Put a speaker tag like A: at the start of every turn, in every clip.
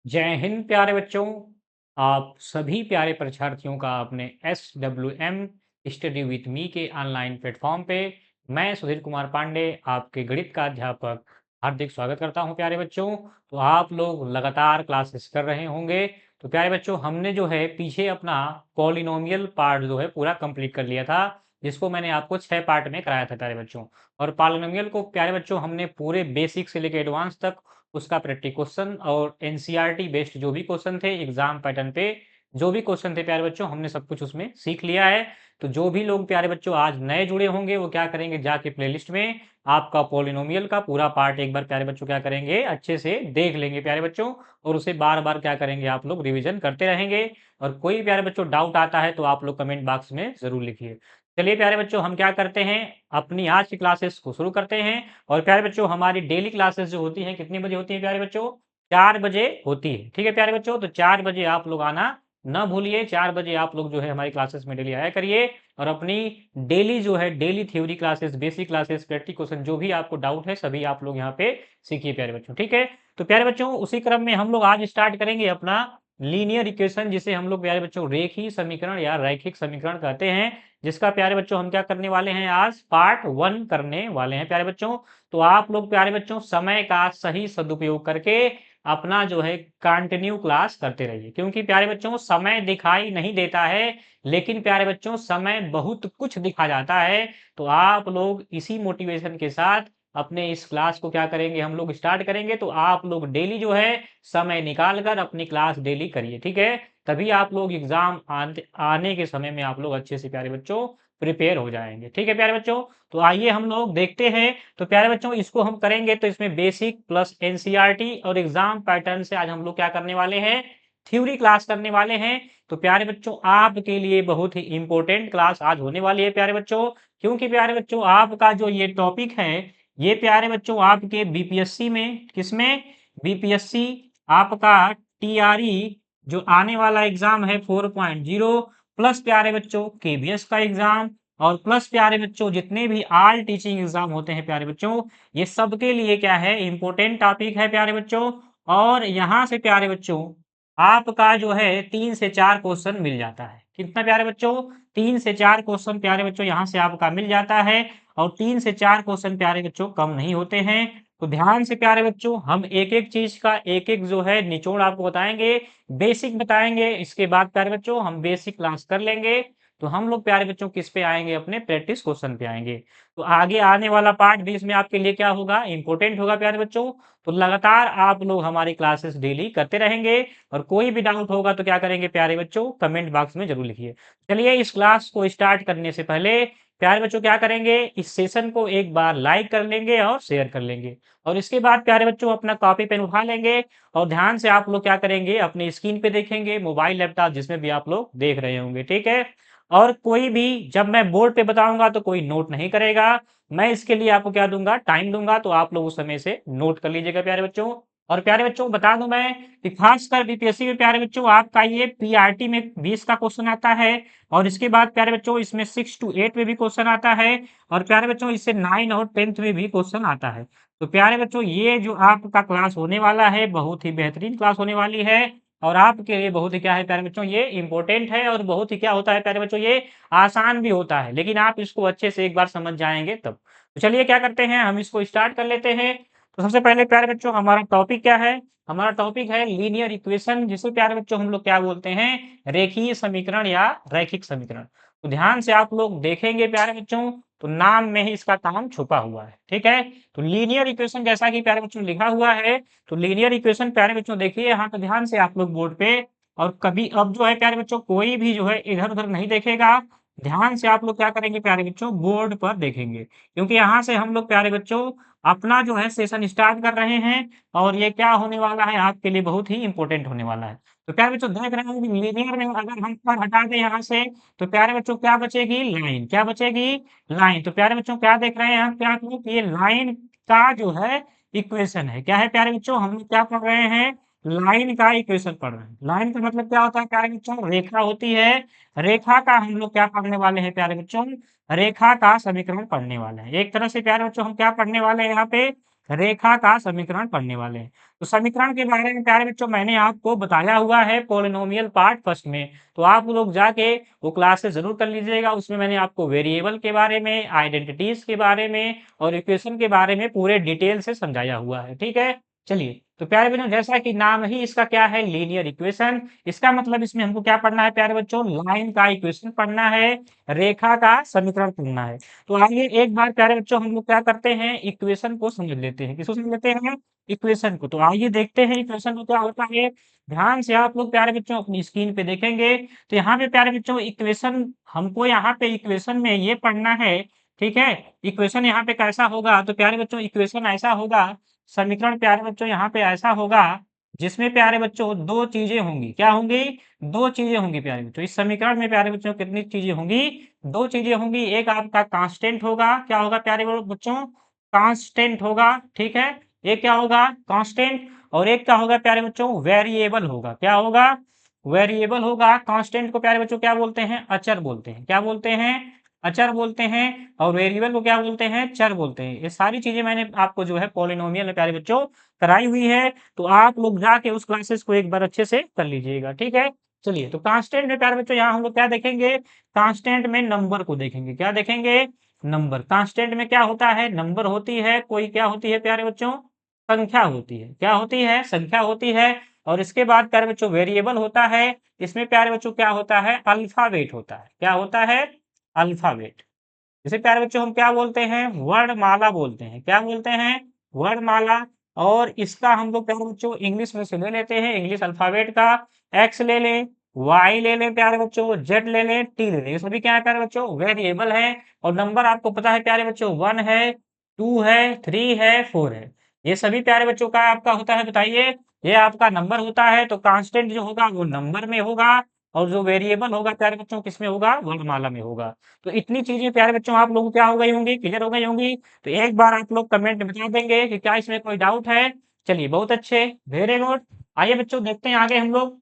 A: जय हिंद प्यारे बच्चों। आप सभी प्यारे परीक्षार्थियों का अपने SWM स्टडी विथ मी के ऑनलाइन प्लेटफॉर्म पे मैं सुधीर कुमार पांडे आपके गणित का अध्यापक हार्दिक स्वागत करता हूं। प्यारे बच्चों, तो आप लोग लगातार क्लासेस कर रहे होंगे। तो प्यारे बच्चों, हमने जो है पीछे अपना पॉलिनोमियल पार्ट जो है पूरा कंप्लीट कर लिया था, जिसको मैंने आपको 6 पार्ट में कराया था प्यारे बच्चों। और पॉलिनोमियल को प्यारे बच्चों हमने पूरे बेसिक से लेकर एडवांस तक उसका प्रैक्टिस क्वेश्चन और एनसीईआरटी बेस्ड जो भी क्वेश्चन थे एग्जाम पैटर्न पे, जो भी क्वेश्चन थे प्यारे बच्चों, हमने सब कुछ उसमें सीख लिया है। तो जो भी लोग प्यारे बच्चों आज नए जुड़े होंगे वो क्या करेंगे, जाके प्लेलिस्ट में आपका पॉलिनोमियल का पूरा पार्ट एक बार प्यारे बच्चों क्या करेंगे, अच्छे से देख लेंगे प्यारे बच्चों। और उसे बार बार क्या करेंगे, आप लोग रिविजन करते रहेंगे। और कोई प्यारे बच्चों डाउट आता है तो आप लोग कमेंट बॉक्स में जरूर लिखिए। चलिए प्यारे बच्चों, हम क्या करते हैं, अपनी आज की क्लासेस को शुरू करते हैं। और प्यारे बच्चों, हमारी डेली क्लासेस जो होती हैं कितने बजे होती है प्यारे बच्चों, 4 बजे होती है। ठीक है प्यारे बच्चों, तो 4 बजे आप लोग आना न भूलिए। 4 बजे आप लोग जो है हमारी क्लासेस में डेली आया करिए। और अपनी डेली जो है daily theory classes, basic classes, practice question जो भी आपको डाउट है सभी आप लोग यहाँ पे सीखिए प्यारे बच्चों। ठीक है, तो प्यारे बच्चों उसी क्रम में हम लोग आज स्टार्ट करेंगे अपना लीनियर इक्वेशन, जिसे हम लोग प्यारे बच्चों रेखीय समीकरण या रैखिक समीकरण कहते हैं, जिसका प्यारे बच्चों हम क्या करने वाले हैं, आज पार्ट 1 करने वाले हैं प्यारे बच्चों। तो आप लोग प्यारे बच्चों समय का सही सदुपयोग करके अपना जो है कंटिन्यू क्लास करते रहिए, क्योंकि प्यारे बच्चों समय दिखाई नहीं देता है, लेकिन प्यारे बच्चों समय बहुत कुछ दिखा जाता है। तो आप लोग इसी मोटिवेशन के साथ अपने इस क्लास को क्या करेंगे, हम लोग स्टार्ट करेंगे। तो आप लोग डेली जो है समय निकाल कर अपनी क्लास डेली करिए। ठीक है, तभी आप लोग एग्जाम आने के समय में आप लोग अच्छे से प्यारे बच्चों प्रिपेयर हो जाएंगे। ठीक है प्यारे बच्चों, तो आइए हम लोग देखते हैं। तो प्यारे बच्चों इसको हम करेंगे तो इसमें बेसिक प्लस एनसीईआरटी और एग्जाम पैटर्न से आज हम लोग क्या करने वाले हैं, थ्योरी क्लास करने वाले हैं। तो प्यारे बच्चों आपके लिए बहुत ही इंपॉर्टेंट क्लास आज होने वाली है प्यारे बच्चों, क्योंकि प्यारे बच्चों आपका जो ये टॉपिक है, ये प्यारे बच्चों आपके बीपीएससी में, किसमें, बीपीएससी आपका टीआरई जो आने वाला एग्जाम है 4.0, प्लस प्यारे बच्चों केवीएस का एग्जाम, और प्लस प्यारे बच्चों जितने भी ऑल टीचिंग एग्जाम होते हैं प्यारे बच्चों, ये सबके लिए क्या है, इंपॉर्टेंट टॉपिक है प्यारे बच्चों। और यहाँ से प्यारे बच्चों आपका जो है 3 से 4 क्वेश्चन मिल जाता है। कितना प्यारे बच्चों, 3 से 4 क्वेश्चन प्यारे बच्चों यहाँ से आपका मिल जाता है। और 3 से 4 क्वेश्चन प्यारे बच्चों कम नहीं होते हैं। तो ध्यान से प्यारे बच्चों हम एक एक चीज का एक एक जो है निचोड़ आपको बताएंगे, बेसिक बताएंगे। इसके बाद प्यारे बच्चों हम बेसिक क्लास कर लेंगे। तो हम लोग प्यारे बच्चों किस पे आएंगे, अपने प्रैक्टिस क्वेश्चन पे आएंगे। तो आगे आने वाला पार्ट भी इसमें आपके लिए क्या होगा, इंपॉर्टेंट होगा प्यारे बच्चों। तो लगातार आप लोग हमारी क्लासेस डेली करते रहेंगे। और कोई भी डाउट होगा तो क्या करेंगे प्यारे बच्चों, कमेंट बॉक्स में जरूर लिखिए। चलिए इस क्लास को स्टार्ट करने से पहले प्यारे बच्चों क्या करेंगे, इस सेशन को एक बार लाइक कर लेंगे और शेयर कर लेंगे। और इसके बाद प्यारे बच्चों अपना कॉपी पेन उठा लेंगे और ध्यान से आप लोग क्या करेंगे, अपनी स्क्रीन पे देखेंगे, मोबाइल लैपटॉप जिसमें भी आप लोग देख रहे होंगे। ठीक है, और कोई भी जब मैं बोर्ड पे बताऊंगा तो कोई नोट नहीं करेगा। मैं इसके लिए आपको क्या दूंगा, टाइम दूंगा, तो आप लोग उस समय से नोट कर लीजिएगा प्यारे बच्चों। और प्यारे बच्चों बता दूं मैं कि खासकर बीपीएससी में प्यारे बच्चों आपका ये पीआरटी में 20 का क्वेश्चन आता है। और इसके बाद प्यारे बच्चों इसमें 6 to 8 में भी क्वेश्चन आता है। और प्यारे बच्चों इससे 9 और 10th में भी क्वेश्चन आता है। तो प्यारे बच्चों ये जो आपका क्लास होने वाला है बहुत ही बेहतरीन क्लास होने वाली है। और आपके लिए बहुत ही क्या है प्यारे बच्चों, ये इंपॉर्टेंट है और बहुत ही क्या होता है प्यारे बच्चों, ये आसान भी होता है, लेकिन आप इसको अच्छे से एक बार समझ जाएंगे तब। तो चलिए क्या करते हैं, हम इसको स्टार्ट कर लेते हैं। तो सबसे पहले प्यारे बच्चों हमारा टॉपिक क्या है, हमारा टॉपिक है लीनियर इक्वेशन, जिसे प्यारे बच्चों हम लोग क्या बोलते हैं, रेखीय समीकरण या रैखिक समीकरण। तो ध्यान से आप लोग देखेंगे प्यारे बच्चों, तो नाम में ही इसका काम छुपा हुआ है। ठीक है, तो लीनियर इक्वेशन जैसा कि प्यारे बच्चों लिखा हुआ है, तो लीनियर इक्वेशन प्यारे बच्चों देखिए यहाँ पे ध्यान से आप लोग बोर्ड पे। और कभी अब जो है प्यारे बच्चों कोई भी जो है इधर उधर नहीं देखेगा, ध्यान से आप लोग क्या करेंगे प्यारे बच्चों, बोर्ड पर देखेंगे, क्योंकि यहाँ से हम लोग प्यारे बच्चों अपना जो है सेशन स्टार्ट कर रहे हैं। और ये क्या होने वाला है, आपके लिए बहुत ही इंपॉर्टेंट होने वाला है। तो प्यारे बच्चों देख रहे हैं कि लीनियर में अगर हम पर हटा दें यहाँ से, तो प्यारे बच्चों क्या बचेगी, लाइन। क्या बचेगी, लाइन। तो प्यारे बच्चों क्या देख रहे हैं हम, क्या ये लाइन का जो है इक्वेशन है, क्या है प्यारे बच्चों, हम लोग क्या पढ़ रहे हैं, लाइन का इक्वेशन पढ़ रहे हैं। लाइन का मतलब क्या होता है प्यारे बच्चों, रेखा होती है। रेखा का हम लोग क्या पढ़ने वाले हैं प्यारे बच्चों, रेखा का समीकरण पढ़ने वाले हैं। एक तरह से प्यारे बच्चों हम क्या पढ़ने वाले हैं यहाँ पे, रेखा का समीकरण पढ़ने वाले हैं। तो समीकरण के बारे में प्यारे बच्चों मैंने आपको बताया हुआ है पॉलिनोमियल पार्ट फर्स्ट में, तो आप लोग जाके वो क्लासेस ज़रूर कर लीजिएगा। उसमें मैंने आपको वेरिएबल के बारे में, आइडेंटिटीज़ के बारे में और इक्वेशन के बारे में पूरे डिटेल से समझाया हुआ है, ठीक है? चलिए, तो प्यारे बच्चों जैसा कि नाम ही इसका क्या है, लीनियर इक्वेशन, इसका मतलब इसमें हमको क्या पढ़ना है प्यारे बच्चों, लाइन का इक्वेशन पढ़ना है, रेखा का समीकरण पढ़ना है। तो आइए एक बार प्यारे बच्चों हम लोग क्या करते हैं, इक्वेशन को समझ लेते हैं। किसको समझ लेते हैं? इक्वेशन को। तो आइए देखते हैं इक्वेशन में क्या होता है। ध्यान से आप लोग प्यारे बच्चों अपनी स्क्रीन पे देखेंगे, तो यहाँ पे प्यारे बच्चों इक्वेशन, हमको यहाँ पे इक्वेशन में ये पढ़ना है, ठीक है? इक्वेशन यहाँ पे कैसा होगा, तो प्यारे बच्चों इक्वेशन ऐसा होगा, समीकरण प्यारे बच्चों यहाँ पे ऐसा होगा, जिसमें प्यारे बच्चों 2 चीज़ें होंगी। क्या होंगी? 2 चीज़ें होंगी प्यारे बच्चों। इस समीकरण में प्यारे बच्चों कितनी चीज़ें होंगी? 2 चीज़ें होंगी। एक आपका कांस्टेंट होगा, क्या होगा प्यारे बच्चों? कांस्टेंट होगा, ठीक है? एक क्या होगा? कांस्टेंट। और एक क्या होगा प्यारे बच्चों? वेरिएबल होगा। क्या होगा? वेरिएबल होगा। कांस्टेंट को प्यारे बच्चों क्या बोलते हैं? अचर बोलते हैं। क्या बोलते हैं? अचर बोलते हैं। और वेरिएबल को क्या बोलते हैं? चर बोलते हैं। ये सारी चीज़ें मैंने आपको जो है पॉलिनोमियल में प्यारे बच्चों कराई हुई है, तो आप लोग जाके उस क्लासेस को एक बार अच्छे से कर लीजिएगा, ठीक है? चलिए, तो कांस्टेंट में प्यारे बच्चों यहाँ हम लोग क्या देखेंगे? कांस्टेंट में नंबर को देखेंगे। क्या देखेंगे? नंबर। कांस्टेंट में क्या होता है? नंबर होती है, कोई क्या होती है प्यारे बच्चों? संख्या होती है। क्या होती है? संख्या होती है। और इसके बाद प्यारे बच्चों वेरिएबल होता है। इसमें प्यारे बच्चों क्या होता है? अल्फाबेट होता है। क्या होता है? अल्फाबेट। इसे प्यारे बच्चों हम क्या बोलते हैं? वर्णमाला बोलते हैं। क्या बोलते हैं? वर्णमाला। और इसका हम लोग प्यारे बच्चों इंग्लिश में से ले लेते हैं, इंग्लिश अल्फाबेट का। एक्स ले लें, वाई ले लें प्यारे बच्चों, जेड ले लें, टी ले लें। ये सभी क्या है प्यारे बच्चों? वेरिएबल है। और नंबर आपको पता है प्यारे बच्चों, 1 है, 2 है, 3 है, 4 है। ये सभी प्यारे बच्चों का आपका होता है, बताइए। ये आपका नंबर होता है। तो कांस्टेंट जो होगा वो नंबर में होगा, और जो वेरिएबल होगा प्यारे बच्चों किसमें होगा? वर्णमाला में होगा। तो इतनी चीजें प्यारे बच्चों आप लोगों को क्या हो गई होंगी? क्लियर हो गई होंगी। तो एक बार आप लोग कमेंट में बता देंगे कि क्या इसमें कोई डाउट है। चलिए, बहुत अच्छे, वेरी गुड। आइए बच्चों देखते हैं आगे हम लोग।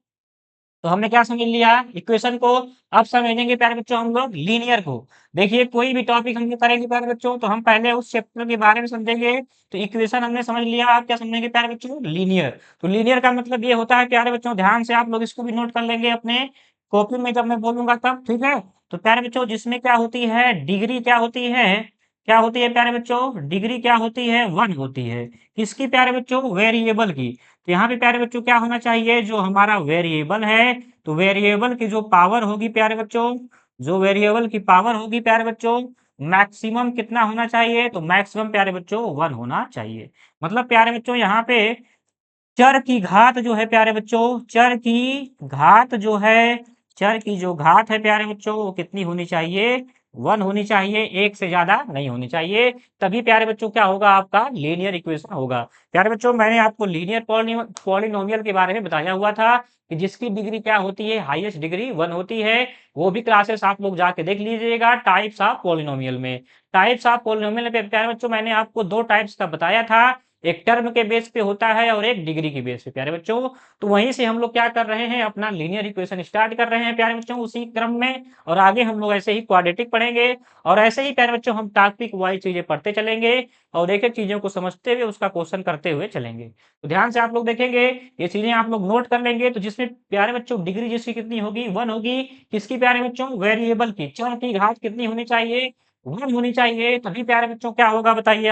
A: तो हमने क्या समझ लिया? इक्वेशन को। अब समझेंगे प्यारे बच्चों हम लोग लीनियर को। देखिए, कोई भी टॉपिक हम लोग करेंगे प्यारे बच्चों, तो हम पहले उस चैप्टर के बारे में समझेंगे। तो इक्वेशन हमने समझ लिया, आप क्या समझेंगे प्यारे बच्चों? लीनियर। तो लीनियर का मतलब ये होता है प्यारे बच्चों, ध्यान से आप लोग इसको भी नोट कर लेंगे अपने कॉपी में जब मैं बोलूंगा तब, ठीक है? तो प्यारे बच्चों जिसमें क्या होती है? डिग्री क्या होती है? क्या होती है प्यारे बच्चों? डिग्री क्या होती है? 1 होती है। किसकी प्यारे बच्चों? वेरिएबल की। तो यहाँ पे प्यारे बच्चों क्या होना चाहिए? जो हमारा वेरिएबल है, तो वेरिएबल की जो पावर होगी प्यारे बच्चों, जो वेरिएबल की पावर होगी प्यारे बच्चों, मैक्सिमम कितना होना चाहिए? तो मैक्सिमम प्यारे बच्चों 1 होना चाहिए। मतलब प्यारे बच्चों यहाँ पे चर की घात जो है प्यारे बच्चों, चर की घात जो है, चर की जो घात है प्यारे बच्चों, वो कितनी होनी चाहिए? 1 होनी चाहिए, 1 से ज्यादा नहीं होनी चाहिए। तभी प्यारे बच्चों क्या होगा? आपका लीनियर इक्वेशन होगा। प्यारे बच्चों मैंने आपको लीनियर पॉलिनोमियल के बारे में बताया हुआ था कि जिसकी डिग्री क्या होती है? हाईएस्ट डिग्री 1 होती है। वो भी क्लासेस आप लोग जाके देख लीजिएगा टाइप्स ऑफ पॉलिनोमियल में। टाइप्स ऑफ पॉलिनोमियल में प्यारे बच्चों मैंने आपको 2 टाइप्स का बताया था, एक टर्म के बेस पे होता है और एक डिग्री के बेस पे प्यारे बच्चों। तो वहीं से हम लोग क्या कर रहे हैं? अपना लीनियर इक्वेशन स्टार्ट कर रहे हैं प्यारे बच्चों, उसी क्रम में। और आगे हम लोग ऐसे ही क्वाड्रेटिक पढ़ेंगे, और ऐसे ही प्यारे बच्चों हम टॉपिक वाइज चीजें पढ़ते चलेंगे, और एक एक चीजों को समझते हुए उसका क्वेश्चन करते हुए चलेंगे। तो ध्यान से आप लोग देखेंगे, ये चीजें आप लोग नोट कर लेंगे। तो जिसमें प्यारे बच्चों डिग्री जिसकी कितनी होगी? 1 होगी। किसकी प्यारे बच्चों? वेरिएबल की। चर की घात कितनी होनी चाहिए? 1 होनी चाहिए। तभी प्यारे बच्चों क्या होगा? बताइए,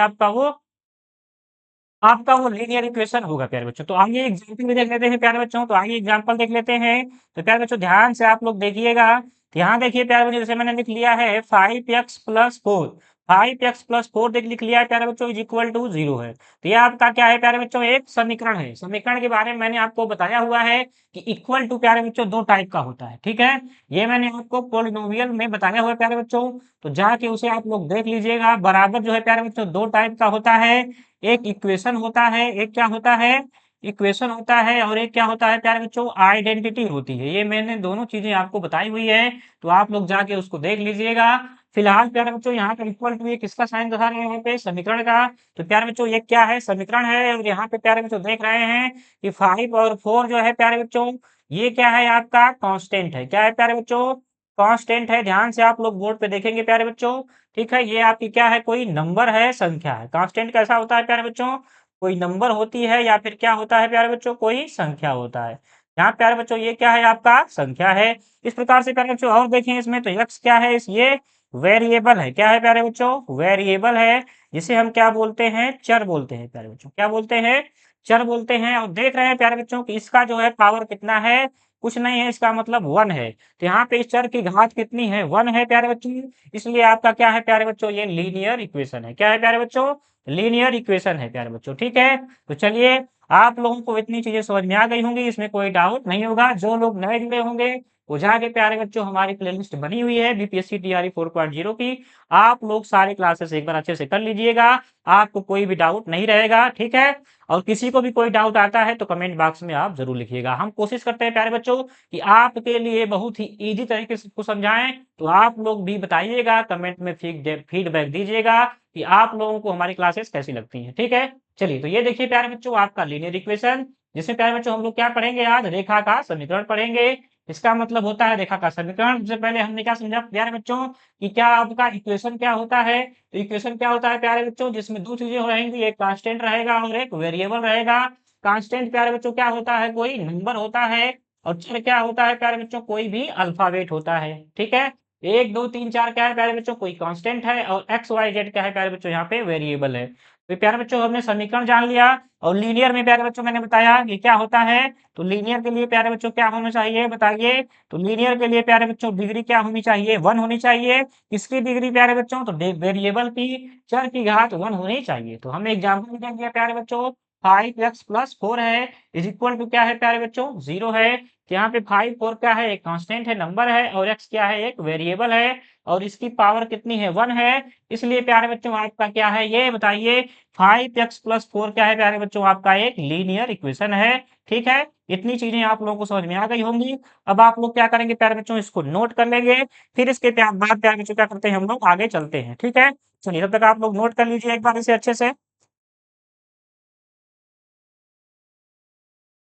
A: आपका वो लीनियर इक्वेशन होगा प्यारे बच्चों। तो आइए एग्जाम्पल भी देख लेते हैं प्यारे बच्चों। तो आइए एग्जाम्पल देख लेते हैं। तो प्यारे बच्चों ध्यान से आप लोग देखिएगा। तो यहाँ देखिए प्यारे बच्चों, जैसे मैंने लिख लिया है 5x+4। 5x+4 लिख लिया है प्यारे बच्चों, इज इक्वल टू 0 है। तो ये आपका क्या है प्यारे बच्चों? एक समीकरण है। समीकरण के बारे में मैंने आपको बताया हुआ है कि इक्वल टू प्यारे बच्चों 2 टाइप का होता है, ठीक है? ये मैंने आपको पॉलिनोमियल में बताया हुआ है प्यारे बच्चों। तो जाके उसे आप लोग देख लीजिएगा। बराबर जो है प्यारे बच्चों 2 टाइप का होता है। एक इक्वेशन होता है, एक क्या होता है? इक्वेशन होता है। और एक क्या होता है प्यारे बच्चों? आइडेंटिटी होती है। ये मैंने दोनों चीजें आपको बताई हुई है, तो आप लोग जाके उसको देख लीजिएगा। फिलहाल प्यारे बच्चों यहाँ पे इक्वल टू ये किसका साइन दिखा रहे हैं? यहाँ पे समीकरण का। तो प्यारे बच्चों ये क्या है? समीकरण है। और यहाँ पे प्यारे बच्चों देख रहे हैं कि 5 और 4 जो है प्यारे बच्चों, ये क्या है? आपका कांस्टेंट है। क्या है प्यारे बच्चों? कांस्टेंट है, ध्यान से आप लोग बोर्ड पे देखेंगे प्यारे बच्चों। ठीक है, ये आपकी क्या है, कोई नंबर है, संख्या है। कांस्टेंट कैसा होता है प्यारे बच्चों, कोई नंबर होती है या फिर क्या होता है प्यारे बच्चों, कोई संख्या होता है। यहाँ प्यारे बच्चों ये क्या है, आपका संख्या है। इस प्रकार से प्यारे बच्चों और देखें इसमें, तो एक्स क्या है, ये वेरिएबल है। क्या है प्यारे बच्चों, वेरिएबल है, जिसे हम क्या बोलते हैं, चर बोलते हैं प्यारे बच्चों। क्या बोलते हैं, चर बोलते हैं। और देख रहे हैं प्यारे बच्चों कि इसका जो है पावर कितना है, कुछ नहीं है, इसका मतलब 1 है। तो यहाँ पे इस चर की घात कितनी है, 1 है प्यारे बच्चों। इसलिए आपका क्या है प्यारे बच्चों, ये लीनियर इक्वेशन है। क्या है प्यारे बच्चों, लीनियर इक्वेशन है प्यारे बच्चों। ठीक है, तो चलिए आप लोगों को इतनी चीजें समझ में आ गई होंगी, इसमें कोई डाउट नहीं होगा। जो लोग नए जुड़े होंगे वो जाके प्यारे बच्चों हमारी प्लेलिस्ट बनी हुई है बीपीएससी टीआरई 4.0 की, आप लोग सारी क्लासेस एक बार अच्छे से कर लीजिएगा, आपको कोई भी डाउट नहीं रहेगा। ठीक है, और किसी को भी कोई डाउट आता है तो कमेंट बॉक्स में आप जरूर लिखिएगा। हम कोशिश करते हैं प्यारे बच्चों कि आपके लिए बहुत ही इजी तरीके से इसको समझाएं, तो आप लोग भी बताइएगा, कमेंट में फीडबैक दीजिएगा कि आप लोगों को हमारी क्लासेस कैसी लगती हैं। ठीक है, चलिए तो ये देखिए प्यारे बच्चों आपका लीनियर इक्वेशन, जिसमें प्यारे बच्चों हम लोग क्या पढ़ेंगे, आज रेखा का समीकरण पढ़ेंगे। इसका मतलब होता है रेखा का समीकरण। सबसे पहले हमने क्या समझा प्यारे बच्चों कि क्या आपका इक्वेशन क्या होता है। तो इक्वेशन क्या होता है प्यारे बच्चों, जिसमें दो चीजें रहेंगी, एक कांस्टेंट रहेगा और एक वेरिएबल रहेगा। कांस्टेंट प्यारे बच्चों क्या होता है, कोई नंबर होता है। और चर क्या होता है प्यारे बच्चों, कोई भी अल्फाबेट होता है। ठीक है, 1 2 3 4 क्या है प्यारे बच्चों, कोई कांस्टेंट है, और एक्स वाई जेड क्या है प्यारे बच्चों, यहाँ पे वेरिएबल है। तो प्यारे बच्चों हमने समीकरण जान लिया। और लीनियर में प्यारे बच्चों मैंने बताया कि क्या होता है। तो लीनियर के लिए प्यारे बच्चों क्या होना चाहिए बताइए। तो लीनियर के लिए प्यारे बच्चों डिग्री क्या होनी चाहिए, 1 होनी चाहिए। किसकी डिग्री प्यारे बच्चों, तो वेरिएबल की, चर की घात 1 होनी चाहिए। तो हमें एग्जाम्पल दे दिया प्यारे बच्चों, 5x+4 है इज इक्वल टू क्या है प्यारे बच्चों, 0 है। तो यहाँ पे 5 4 क्या है, एक कांस्टेंट है, नंबर है, और x क्या है, एक वेरिएबल है, और इसकी पावर कितनी है, 1 है। इसलिए प्यारे बच्चों आपका क्या है, ये बताइए 5x+4 क्या है प्यारे बच्चों, आपका एक लीनियर इक्वेशन है। ठीक है, इतनी चीजें आप लोगों को समझ में आ गई होंगी। अब आप लोग क्या करेंगे प्यारे बच्चों, इसको नोट कर लेंगे। फिर इसके बाद प्यारे बच्चों क्या करते हैं, हम लोग आगे चलते हैं। ठीक है, चलिए तब तक आप लोग नोट कर लीजिए एक बार इसे अच्छे से।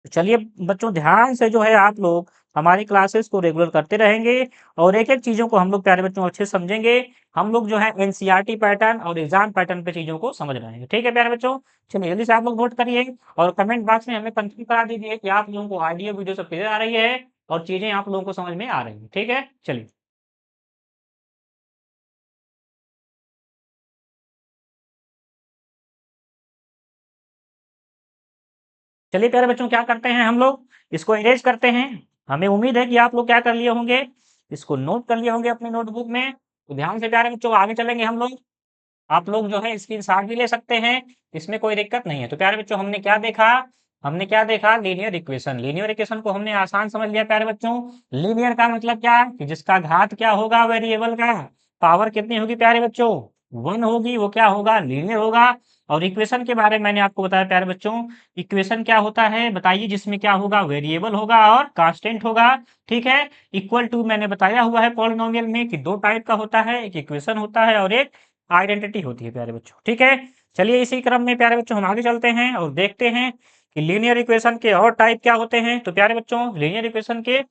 A: तो चलिए बच्चों, ध्यान से जो है आप लोग हमारी क्लासेस को रेगुलर करते रहेंगे, और एक एक चीजों को हम लोग प्यारे बच्चों अच्छे से समझेंगे। हम लोग जो है एनसीईआरटी पैटर्न और एग्जाम पैटर्न पे चीजों को समझ रहे हैं। ठीक है प्यारे बच्चों, चलिए जल्दी से आप लोग नोट करिए, और कमेंट बॉक्स में हमें कंफर्म करा दीजिए कि आप लोगों को ऑडियो वीडियो सब क्लियर आ रही है और चीजें आप लोगों को समझ में आ रही है। ठीक है, चलिए। चलिए प्यारे बच्चों क्या करते हैं, हम लोग इसको इरेज करते हैं। हमें उम्मीद है कि आप लोग क्या कर लिए होंगे, इसको नोट कर लिए होंगे अपने नोटबुक में। तो ध्यान से प्यारे बच्चों आगे चलेंगे हम लोग। आप लोग जो है स्क्रीनशॉट भी ले सकते हैं, इसमें कोई दिक्कत नहीं है। तो प्यारे बच्चों हमने क्या देखा, हमने क्या देखा, लीनियर इक्वेशन। लीनियर इक्वेशन को हमने आसान समझ लिया प्यारे बच्चों। लीनियर का मतलब क्या है कि जिसका घात क्या होगा, वेरिएबल का पावर कितनी होगी प्यारे बच्चों, 1 होगी, वो क्या होगा, लीनियर होगा। और इक्वेशन के बारे में मैंने आपको बताया प्यारे बच्चों, इक्वेशन क्या होता है बताइए, जिसमें क्या होगा, वेरिएबल होगा और कांस्टेंट होगा। ठीक है, इक्वल टू मैंने बताया हुआ है पॉलिनोमियल में कि दो टाइप का होता है, एक इक्वेशन होता है और एक आइडेंटिटी होती है प्यारे बच्चों। ठीक है, चलिए इसी क्रम में प्यारे बच्चों हम आगे चलते हैं और देखते हैं कि लीनियर इक्वेशन के और टाइप क्या होते हैं। तो प्यारे बच्चों लीनियर इक्वेशन के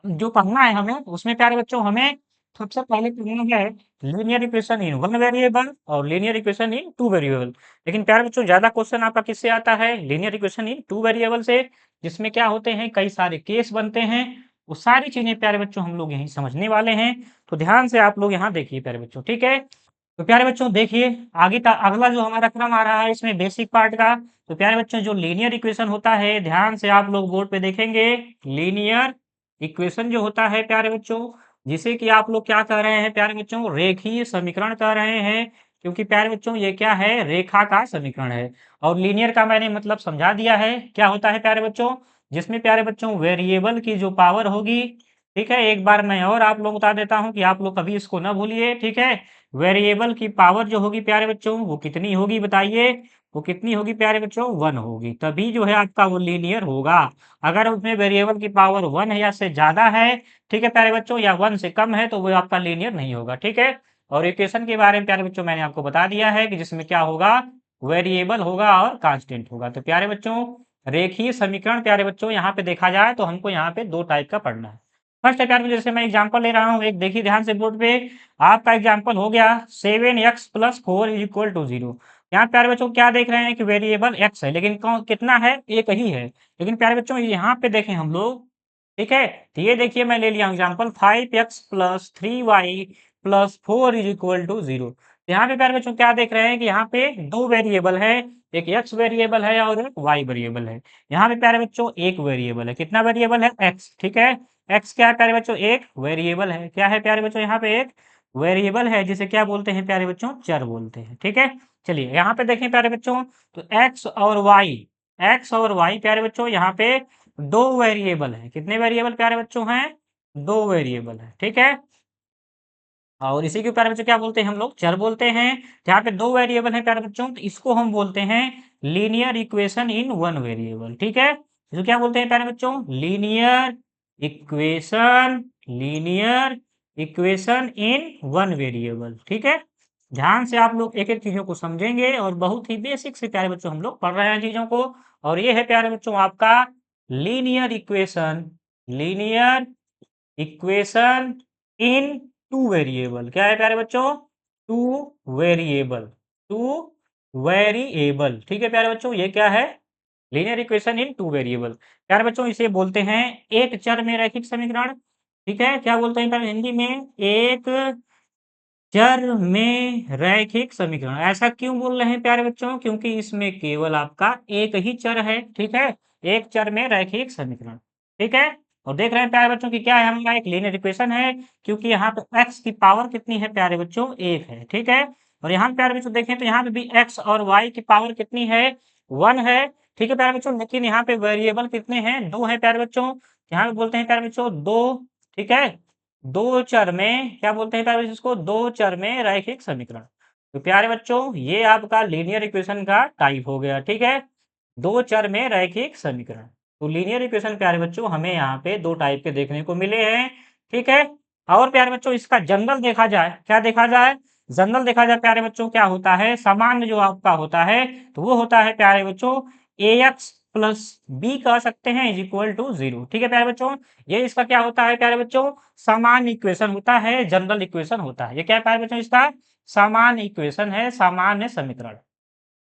A: जो पढ़ना है हमें, उसमें प्यारे बच्चों हमें सबसे पहले पढ़ना है लीनियर इक्वेशन इन 1 वेरिएबल और लीनियर इक्वेशन इन 2 वेरिएबल। लेकिन प्यारे बच्चों ज्यादा क्वेश्चन आपका किससे आता है, लीनियर इक्वेशन इन 2 वेरिएबल से, जिसमें क्या होते हैं, कई सारे केस बनते हैं। वो सारी चीजें प्यारे बच्चों हम लोग यहीं समझने वाले हैं। तो ध्यान से आप लोग यहाँ देखिए प्यारे बच्चों। ठीक है, तो प्यारे बच्चों देखिए, अगला जो हमारा क्रम आ रहा है इसमें बेसिक पार्ट का। तो प्यारे बच्चों जो लीनियर इक्वेशन होता है, ध्यान से आप लोग बोर्ड पे देखेंगे, लीनियर इक्वेशन जो होता है प्यारे बच्चों, जिसे कि आप लोग क्या कह रहे हैं प्यारे बच्चों, रेखीय समीकरण कह रहे हैं। क्योंकि प्यारे बच्चों ये क्या है, रेखा का समीकरण है। और लीनियर का मैंने मतलब समझा दिया है, क्या होता है प्यारे बच्चों, जिसमें प्यारे बच्चों वेरिएबल की जो पावर होगी। ठीक है, एक बार मैं और आप लोग बता देता हूं कि आप लोग कभी इसको ना भूलिए। ठीक है, वेरिएबल की पावर जो होगी प्यारे बच्चों, वो कितनी होगी बताइए, वो कितनी होगी प्यारे बच्चों, 1 होगी, तभी जो है आपका वो लीनियर होगा। अगर उसमें वेरिएबल की पावर 1 है या से ज्यादा है, ठीक है प्यारे बच्चों, या 1 से कम है, तो वो आपका लीनियर नहीं होगा। ठीक है, और इक्वेशन के बारे में प्यारे बच्चों मैंने आपको बता दिया है कि जिसमें क्या होगा, वेरिएबल होगा और कांस्टेंट होगा। तो प्यारे बच्चों रेखीय समीकरण प्यारे बच्चों यहाँ पे देखा जाए तो हमको यहाँ पे दो टाइप का पढ़ना है। फर्स्ट है प्यारे बच्चों, जैसे मैं एग्जांपल ले रहा हूँ, एक देखिए ध्यान से बोर्ड पे, आपका एग्जांपल हो गया 7x + 4 = 0। यहाँ प्यारे बच्चों क्या देख रहे हैं कि वेरिएबल x है, लेकिन कौन कितना है, एक ही है। लेकिन प्यारे बच्चों यहाँ पे देखें हम लोग, ठीक है, तो ये देखिए मैं ले लिया हूँ एग्जांपल 5x + 3y + 4 = 0। यहाँ पे प्यारे बच्चों क्या देख रहे हैं कि यहाँ पे दो वेरिएबल है, एक x वेरिएबल है और एक y वेरिएबल है। यहाँ पे प्यारे बच्चों एक वेरिएबल है, कितना वेरिएबल है, x, ठीक है। x क्या है प्यारे बच्चों, एक वेरिएबल है। क्या है प्यारे बच्चों, यहाँ पे एक वेरिएबल है, जिसे क्या बोलते हैं प्यारे बच्चों, चर बोलते हैं, ठीक है। चलिए यहाँ पे देखें प्यारे बच्चों, तो x और y प्यारे बच्चों यहाँ पे दो वेरिएबल है। कितने वेरिएबल प्यारे बच्चों हैं, दो वेरिएबल है, ठीक है। और इसी के प्यारे बच्चों क्या बोलते हैं हम लोग, चर बोलते हैं। जहाँ पे दो वेरिएबल है प्यारे बच्चों, तो इसको हम बोलते हैं linear equation in one variable, ठीक है। इसको क्या बोलते हैं प्यारे बच्चों, equation linear equation in one variable, ठीक है। ध्यान से आप लोग एक एक चीजों को समझेंगे, और बहुत ही बेसिक से प्यारे बच्चों हम लोग पढ़ रहे हैं चीजों को। और ये है प्यारे बच्चों आपका linear equation in two variable. क्या है प्यारे बच्चों, टू वेरिएबल, टू वेरिएबल, ठीक है प्यारे बच्चों, ये क्या है, linear equation in two variable. प्यारे बच्चों इसे बोलते हैं एक चर में रैखिक समीकरण, ठीक है। क्या बोलते हैं प्यारे हिंदी में, एक चर में रैखिक समीकरण। ऐसा क्यों बोल रहे हैं प्यारे बच्चों, क्योंकि इसमें केवल आपका एक ही चर है, ठीक है। एक चर में रैखिक समीकरण, ठीक है। और देख रहे हैं प्यारे बच्चों की क्या है, हमारा एक लीनियर इक्वेशन है, क्योंकि यहाँ पे x की पावर कितनी है प्यारे बच्चों, एक है, ठीक है। और यहाँ पे प्यारे बच्चों देखें तो यहाँ पे भी x और y की पावर कितनी है, 1 है, ठीक है प्यारे बच्चों। लेकिन यहाँ पे वेरिएबल कितने हैं, दो है प्यारे बच्चों। यहाँ पे बोलते हैं प्यारे बच्चों दो, ठीक है। दो चर में क्या बोलते हैं प्यारे बच्चों, इसको दो चर में रैखिक समीकरण। तो प्यारे बच्चों ये आपका लीनियर इक्वेशन का टाइप हो गया, ठीक है, दो चर में रैखिक समीकरण। तो लीनियर इक्वेशन प्यारे बच्चों हमें यहाँ पे दो टाइप के देखने को मिले हैं, ठीक है। और प्यारे बच्चों इसका जनरल देखा जाए, क्या देखा जाए, जनरल देखा जाए प्यारे बच्चों, क्या होता है, सामान्य जो आपका होता है, तो वो होता है प्यारे बच्चों ax प्लस बी कह सकते हैं = 0, ठीक है प्यारे बच्चों। ये इसका क्या होता है प्यारे बच्चों, सामान्य इक्वेशन होता है, जनरल इक्वेशन होता है। ये क्या है प्यारे बच्चों, इसका सामान्य इक्वेशन है, सामान्य समीकरण।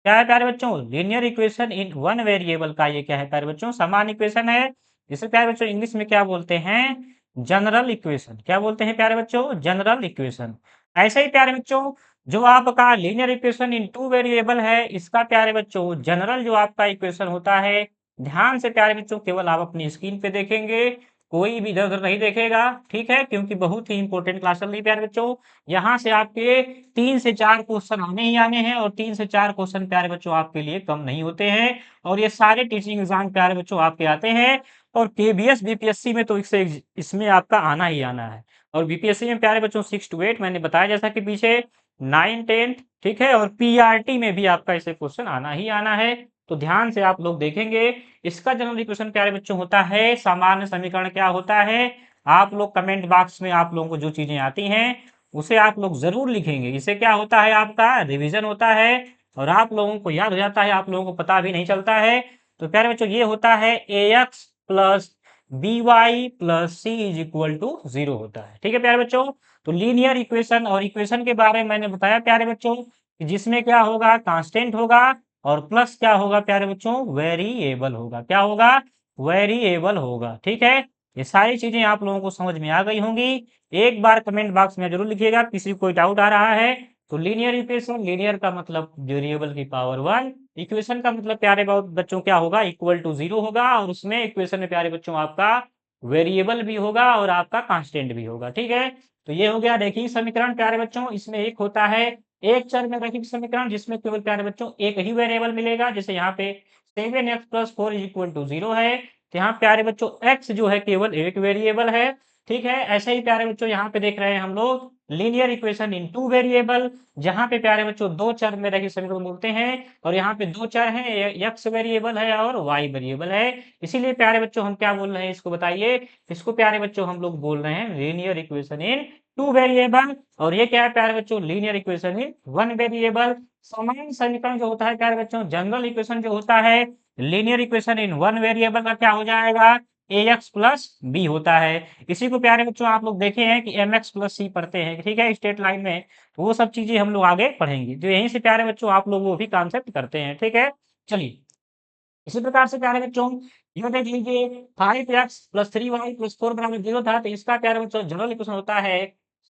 A: क्या है प्यारे बच्चों, linear equation in one variable का ये क्या है प्यारे बच्चों, सामान्य इक्वेशन है। जिसे प्यारे बच्चों इंग्लिश में क्या बोलते हैं, जनरल इक्वेशन। क्या बोलते हैं प्यारे बच्चों, जनरल इक्वेशन। ऐसे ही प्यारे बच्चों जो आपका linear equation in two variable है, इसका प्यारे बच्चों जनरल जो आपका इक्वेशन होता है, ध्यान से प्यारे बच्चों केवल आप अपनी स्क्रीन पे देखेंगे, कोई भी इधर उधर नहीं देखेगा, ठीक है, क्योंकि बहुत ही इंपॉर्टेंट क्लास चल रही है प्यारे बच्चों। यहाँ से आपके 3 से 4 क्वेश्चन आने ही आने हैं, और 3 से 4 क्वेश्चन प्यारे बच्चों आपके लिए कम नहीं होते हैं। और ये सारे टीचिंग एग्जाम प्यारे बच्चों आपके आते हैं, और केबीएस बीपीएससी में तो इसमें आपका आना ही आना है। और बीपीएससी में प्यारे बच्चों 6 to 8 मैंने बताया जैसा कि पीछे, 9 10, ठीक है। और पीआरटी में भी आपका ऐसे क्वेश्चन आना ही आना है। तो ध्यान से आप लोग देखेंगे, इसका जनरल इक्वेशन प्यारे बच्चों होता है, सामान्य समीकरण क्या होता है, आप लोग कमेंट बॉक्स में आप लोगों को जो चीजें आती हैं उसे आप लोग जरूर लिखेंगे। इससे क्या होता है, आपका रिवीजन होता है, और आप लोगों को याद हो जाता है, आप लोगों को पता भी नहीं चलता है। तो प्यारे बच्चों ये होता है ax plus by plus c = 0 होता है, ठीक है प्यारे बच्चों। तो लीनियर इक्वेशन, और इक्वेशन के बारे में मैंने बताया प्यारे बच्चों कि जिसमें क्या होगा, कांस्टेंट होगा, और प्लस क्या होगा प्यारे बच्चों, वेरिएबल होगा। क्या होगा, वेरिएबल होगा, ठीक है। ये सारी चीजें आप लोगों को समझ में आ गई होंगी। एक बार कमेंट बॉक्स में जरूर लिखिएगा, किसी को कोई डाउट आ रहा है तो। लीनियर इक्वेशन, लीनियर का मतलब वेरिएबल की पावर 1, इक्वेशन का मतलब प्यारे बहुत बच्चों क्या होगा, =0 होगा, और उसमें इक्वेशन में प्यारे बच्चों आपका वेरिएबल भी होगा और आपका कांस्टेंट भी होगा, ठीक है। तो ये हो गया रैखिक समीकरण प्यारे बच्चों। इसमें एक होता है एक चर में रैखिक समीकरण, जिसमें केवल प्यारे बच्चों एक ही वेरिएबल मिलेगा, जैसे यहाँ पे 7x + 4 = 0 है। तो यहाँ प्यारे बच्चों x जो है केवल एक वेरिएबल है, ठीक है। ऐसे ही प्यारे बच्चों यहाँ पे देख रहे हैं हम लोग linear equation in two variable, जहाँ पे प्यारे बच्चों दो चर में रैखिक समीकरण बोलते हैं, और यहाँ पे दो चर हैं, x वेरिएबल है और y वेरिएबल है। इसीलिए प्यारे बच्चों हम क्या बोल रहे हैं, इसको बताइए, इसको प्यारे बच्चों हम लोग बोल रहे हैं linear equation in two variable. और ये क्या है प्यारे बच्चों, linear equation in one variable. सामान्य समीकरण जो होता है प्यारे बच्चों, जनरल इक्वेशन जो होता है, linear equation in one variable का क्या हो जाएगा, ए एक्स प्लस बी होता है। इसी को प्यारे बच्चों आप लोग देखे हैं कि एम एक्स प्लस सी पढ़ते हैं, ठीक है, स्ट्रेट लाइन में। तो वो सब चीजें हम लोग आगे पढ़ेंगे, तो यहीं से प्यारे बच्चों आप लोग वो भी कॉन्सेप्ट करते हैं, ठीक है। चलिए, इसी प्रकार से प्यारे बच्चों यह देख लीजिए 5x प्लस 3y प्लस 4 बराबर 0 था, तो इसका प्यारे बच्चों जनरल इक्वेशन होता है,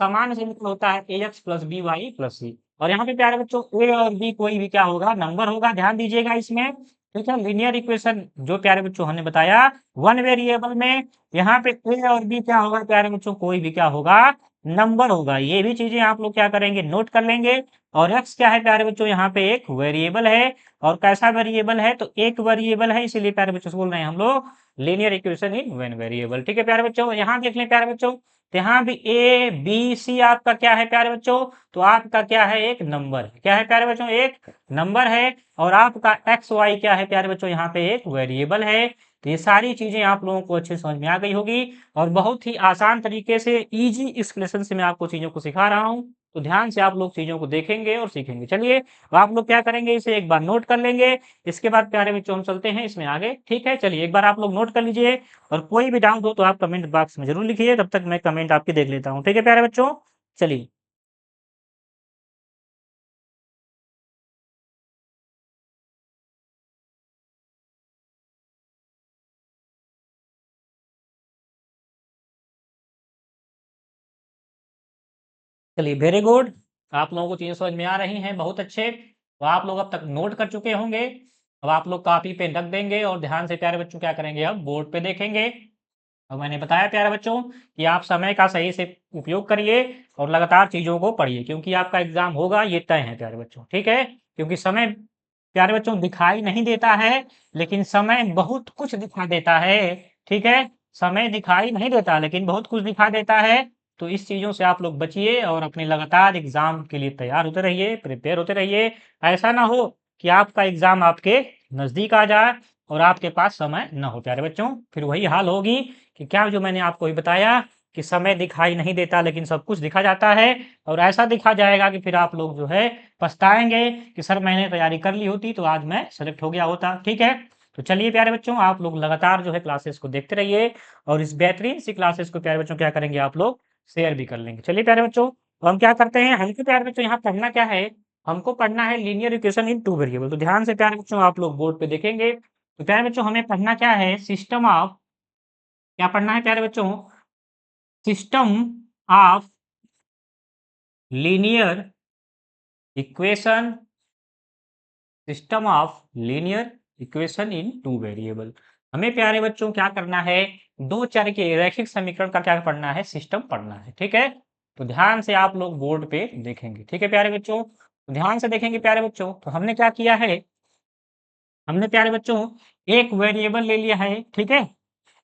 A: सामान्य समीकरण होता है ax plus by plus c। और यहाँ पे प्यारे बच्चों a और b कोई भी क्या होगा, नंबर होगा, ध्यान दीजिएगा इसमें, ठीक है। लीनियर इक्वेशन जो प्यारे बच्चों हमने बताया वन वेरिएबल में, यहाँ पे a और b क्या होगा प्यारे बच्चों, कोई भी क्या होगा, नंबर होगा। ये भी चीजें आप लोग क्या करेंगे, नोट कर लेंगे। और x क्या है प्यारे बच्चों, यहाँ पे एक वेरिएबल है, और कैसा वेरिएबल है, तो एक वेरिएबल है, इसीलिए प्यारे बच्चों से बोल रहे हैं हम लोग linear equation in one variable, ठीक है प्यारे बच्चों। यहाँ देख लें प्यारे बच्चों, तो यहाँ भी ए बी सी आपका क्या है प्यारे बच्चों, तो आपका क्या है, एक नंबर है, क्या है प्यारे बच्चों, एक नंबर है। और आपका एक्स वाई क्या है प्यारे बच्चों, यहाँ पे एक वेरिएबल है। तो ये सारी चीजें आप लोगों को अच्छे समझ में आ गई होगी, और बहुत ही आसान तरीके से इजी एक्सप्लेनेशन से मैं आपको चीजों को सिखा रहा हूँ, तो ध्यान से आप लोग चीजों को देखेंगे और सीखेंगे। चलिए, तो आप लोग क्या करेंगे, इसे एक बार नोट कर लेंगे, इसके बाद प्यारे बच्चों हम चलते हैं इसमें आगे, ठीक है। चलिए, एक बार आप लोग नोट कर लीजिए, और कोई भी डाउट हो तो आप कमेंट बॉक्स में जरूर लिखिए, तब तक मैं कमेंट आपके देख लेता हूँ, ठीक है प्यारे बच्चों। चलिए, चलिए, वेरी गुड। आप लोगों को चीजें समझ में आ रही हैं, बहुत अच्छे। तो आप लोग अब तक नोट कर चुके होंगे, अब आप लोग कॉपी पे रख देंगे, और ध्यान से प्यारे बच्चों क्या करेंगे, अब बोर्ड पे देखेंगे। और मैंने बताया प्यारे बच्चों कि आप समय का सही से उपयोग करिए, और लगातार चीज़ों को पढ़िए, क्योंकि आपका एग्जाम होगा ये तय है प्यारे बच्चों, ठीक है। क्योंकि समय प्यारे बच्चों दिखाई नहीं देता है, लेकिन समय बहुत कुछ दिखा देता है, ठीक है। समय दिखाई नहीं देता, लेकिन बहुत कुछ दिखा देता है। तो इस चीज़ों से आप लोग बचिए, और अपने लगातार एग्जाम के लिए तैयार होते रहिए, प्रिपेयर होते रहिए। ऐसा ना हो कि आपका एग्जाम आपके नज़दीक आ जाए और आपके पास समय न हो प्यारे बच्चों, फिर वही हाल होगी कि क्या, जो मैंने आपको भी बताया कि समय दिखाई नहीं देता, लेकिन सब कुछ दिखा जाता है। और ऐसा दिखा जाएगा कि फिर आप लोग जो है पछताएंगे कि सर मैंने तैयारी कर ली होती तो आज मैं सेलेक्ट हो गया होता, ठीक है। तो चलिए प्यारे बच्चों, आप लोग लगातार जो है क्लासेस को देखते रहिए, और इस बेहतरीन सी क्लासेस को प्यारे बच्चों क्या करेंगे, आप लोग शेयर भी कर लेंगे। चलिए प्यारे बच्चों, तो हम क्या करते हैं, हमको प्यारे बच्चों यहाँ पढ़ना क्या है, हमको पढ़ना है linear equation in two variable. तो ध्यान से प्यारे बच्चों आप लोग बोर्ड पे देखेंगे, तो प्यारे बच्चों हमें पढ़ना क्या है, सिस्टम ऑफ, क्या पढ़ना है प्यारे बच्चों, system of linear equation, system of linear equation in two variable. हमें प्यारे बच्चों क्या करना है, दो चर के रैखिक समीकरण का क्या पढ़ना है, सिस्टम पढ़ना है, ठीक है। तो ध्यान से आप लोग बोर्ड पे देखेंगे, ठीक है प्यारे बच्चों, तो ध्यान से देखेंगे प्यारे बच्चों। तो हमने क्या किया है, हमने प्यारे बच्चों एक वेरिएबल ले लिया है, ठीक है,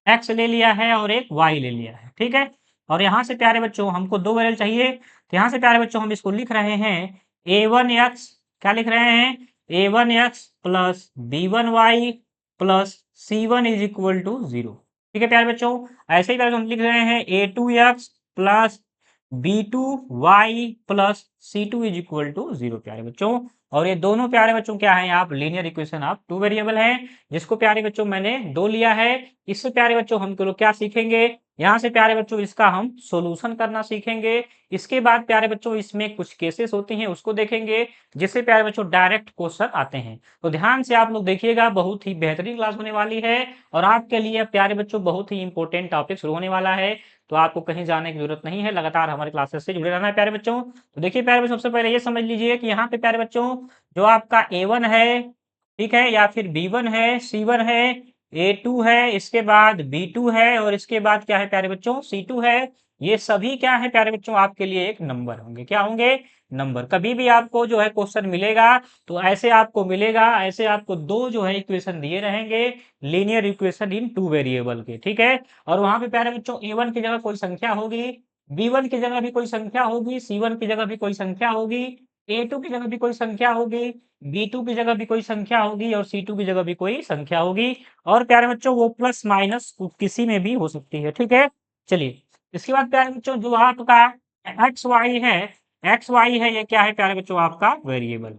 A: एक्स ले लिया है और एक वाई ले लिया है, ठीक है। और यहाँ से प्यारे बच्चों हमको दो वेरिएबल चाहिए, तो यहाँ से प्यारे बच्चों हम इसको लिख रहे हैं a1x, क्या लिख रहे हैं, a1x plus b1y plus c1 is equal to 0, ठीक है प्यारे बच्चों। ऐसे ही प्यारे बच्चों हम लिख रहे हैं a2x plus b2y plus c2 is equal to 0 प्यारे बच्चों। और ये दोनों प्यारे बच्चों क्या है, आप लीनियर इक्वेशन आप टू वेरिएबल है, जिसको प्यारे बच्चों मैंने दो लिया है। इससे प्यारे बच्चों हम लोग क्या सीखेंगे, यहाँ से प्यारे बच्चों इसका हम सॉल्यूशन करना सीखेंगे। इसके बाद प्यारे बच्चों इसमें कुछ केसेस होती हैं उसको देखेंगे, जिससे प्यारे बच्चों डायरेक्ट क्वेश्चन आते हैं। तो ध्यान से आप लोग देखिएगा, बहुत ही बेहतरीन क्लास होने वाली है, और आपके लिए प्यारे बच्चों बहुत ही इंपॉर्टेंट टॉपिक शुरू होने वाला है। तो आपको कहीं जाने की जरूरत नहीं है, लगातार हमारे क्लासेस से जुड़े रहना है प्यारे बच्चों। तो देखिए प्यारे बच्चों, सबसे पहले ये समझ लीजिए कि यहाँ पे प्यारे बच्चों जो आपका A1 है, ठीक है, या फिर B1 है, C1 है, A2 है, इसके बाद B2 है, और इसके बाद क्या है प्यारे बच्चों, C2 है। ये सभी क्या है प्यारे बच्चों, आपके लिए एक नंबर होंगे, क्या होंगे, नंबर। कभी भी आपको जो है क्वेश्चन मिलेगा, तो ऐसे आपको मिलेगा, ऐसे आपको दो जो है इक्वेशन दिए रहेंगे, linear equation in two variable के, ठीक है। और वहां पे प्यारे बच्चों A1 की जगह कोई संख्या होगी, B1 की जगह भी कोई संख्या होगी, C1 की जगह भी कोई संख्या होगी, A2 की जगह भी कोई संख्या होगी, B2 की जगह भी कोई संख्या होगी, और C2 की जगह भी कोई संख्या होगी। और प्यारे बच्चों वो प्लस माइनस किसी में भी हो सकती है, ठीक है। चलिए, इसके बाद प्यारे बच्चों जो आपका एक्स वाई है, एक्स वाई है, ये क्या है प्यारे बच्चों, आपका वेरिएबल।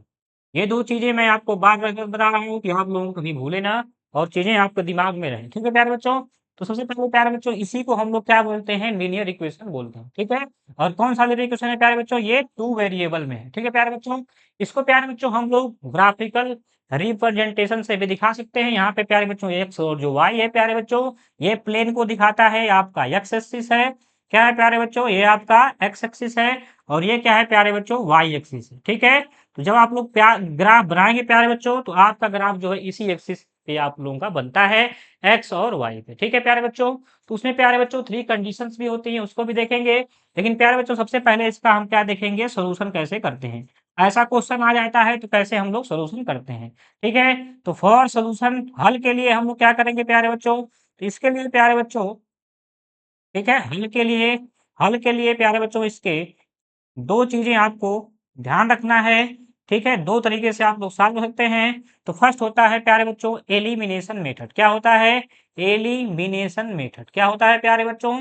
A: ये दो चीजें मैं आपको बार बार बता रहा हूँ कि आप लोगों को कभी भूले ना, और चीजें आपके दिमाग में रहें, ठीक है प्यारे बच्चों। तो सबसे पहले प्यारे बच्चों इसी को हम लोग क्या बोलते हैं, लीनियर इक्वेशन बोलते हैं, ठीक है। और कौन सा लीनियर इक्वेशन है प्यारे बच्चों, ये टू वेरिएबल में है, ठीक है प्यारे बच्चों। इसको प्यारे बच्चों हम लोग ग्राफिकल रिप्रेजेंटेशन से भी दिखा सकते हैं। यहाँ पे प्यारे बच्चों एक्स और जो वाई है प्यारे बच्चों, ये प्लेन को दिखाता है, आपका एक्स एक्सिस है, क्या है प्यारे बच्चों, ये आपका एक्स एक्सिस है, और ये क्या है प्यारे बच्चों, वाई एक्सिस है, ठीक है। तो जब आप लोग ग्राफ बनाएंगे प्यारे बच्चों, तो आपका ग्राफ जो है इसी एक्सिस पे आप लोगों का बनता है, एक्स और वाई पे, ठीक है प्यारे बच्चों। तो उसमें प्यारे बच्चों 3 कंडीशंस भी होती हैं, उसको भी देखेंगे। लेकिन प्यारे बच्चों सबसे पहले इसका हम क्या देखेंगे, सोल्यूशन कैसे करते हैं। ऐसा क्वेश्चन आ जाता है तो कैसे हम लोग सोल्यूशन करते हैं, ठीक है। तो फॉर सोल्यूशन, हल के लिए हम लोग क्या करेंगे प्यारे बच्चों, तो इसके लिए प्यारे बच्चों, ठीक है, हल के लिए प्यारे बच्चों इसके 2 चीज़ें आपको ध्यान रखना है, ठीक है। 2 तरीके से आप लोग सॉल्व कर सकते हैं। तो फर्स्ट होता है प्यारे बच्चों एलिमिनेशन मेथड। क्या होता है, एलिमिनेशन मेथड। क्या होता है प्यारे बच्चों,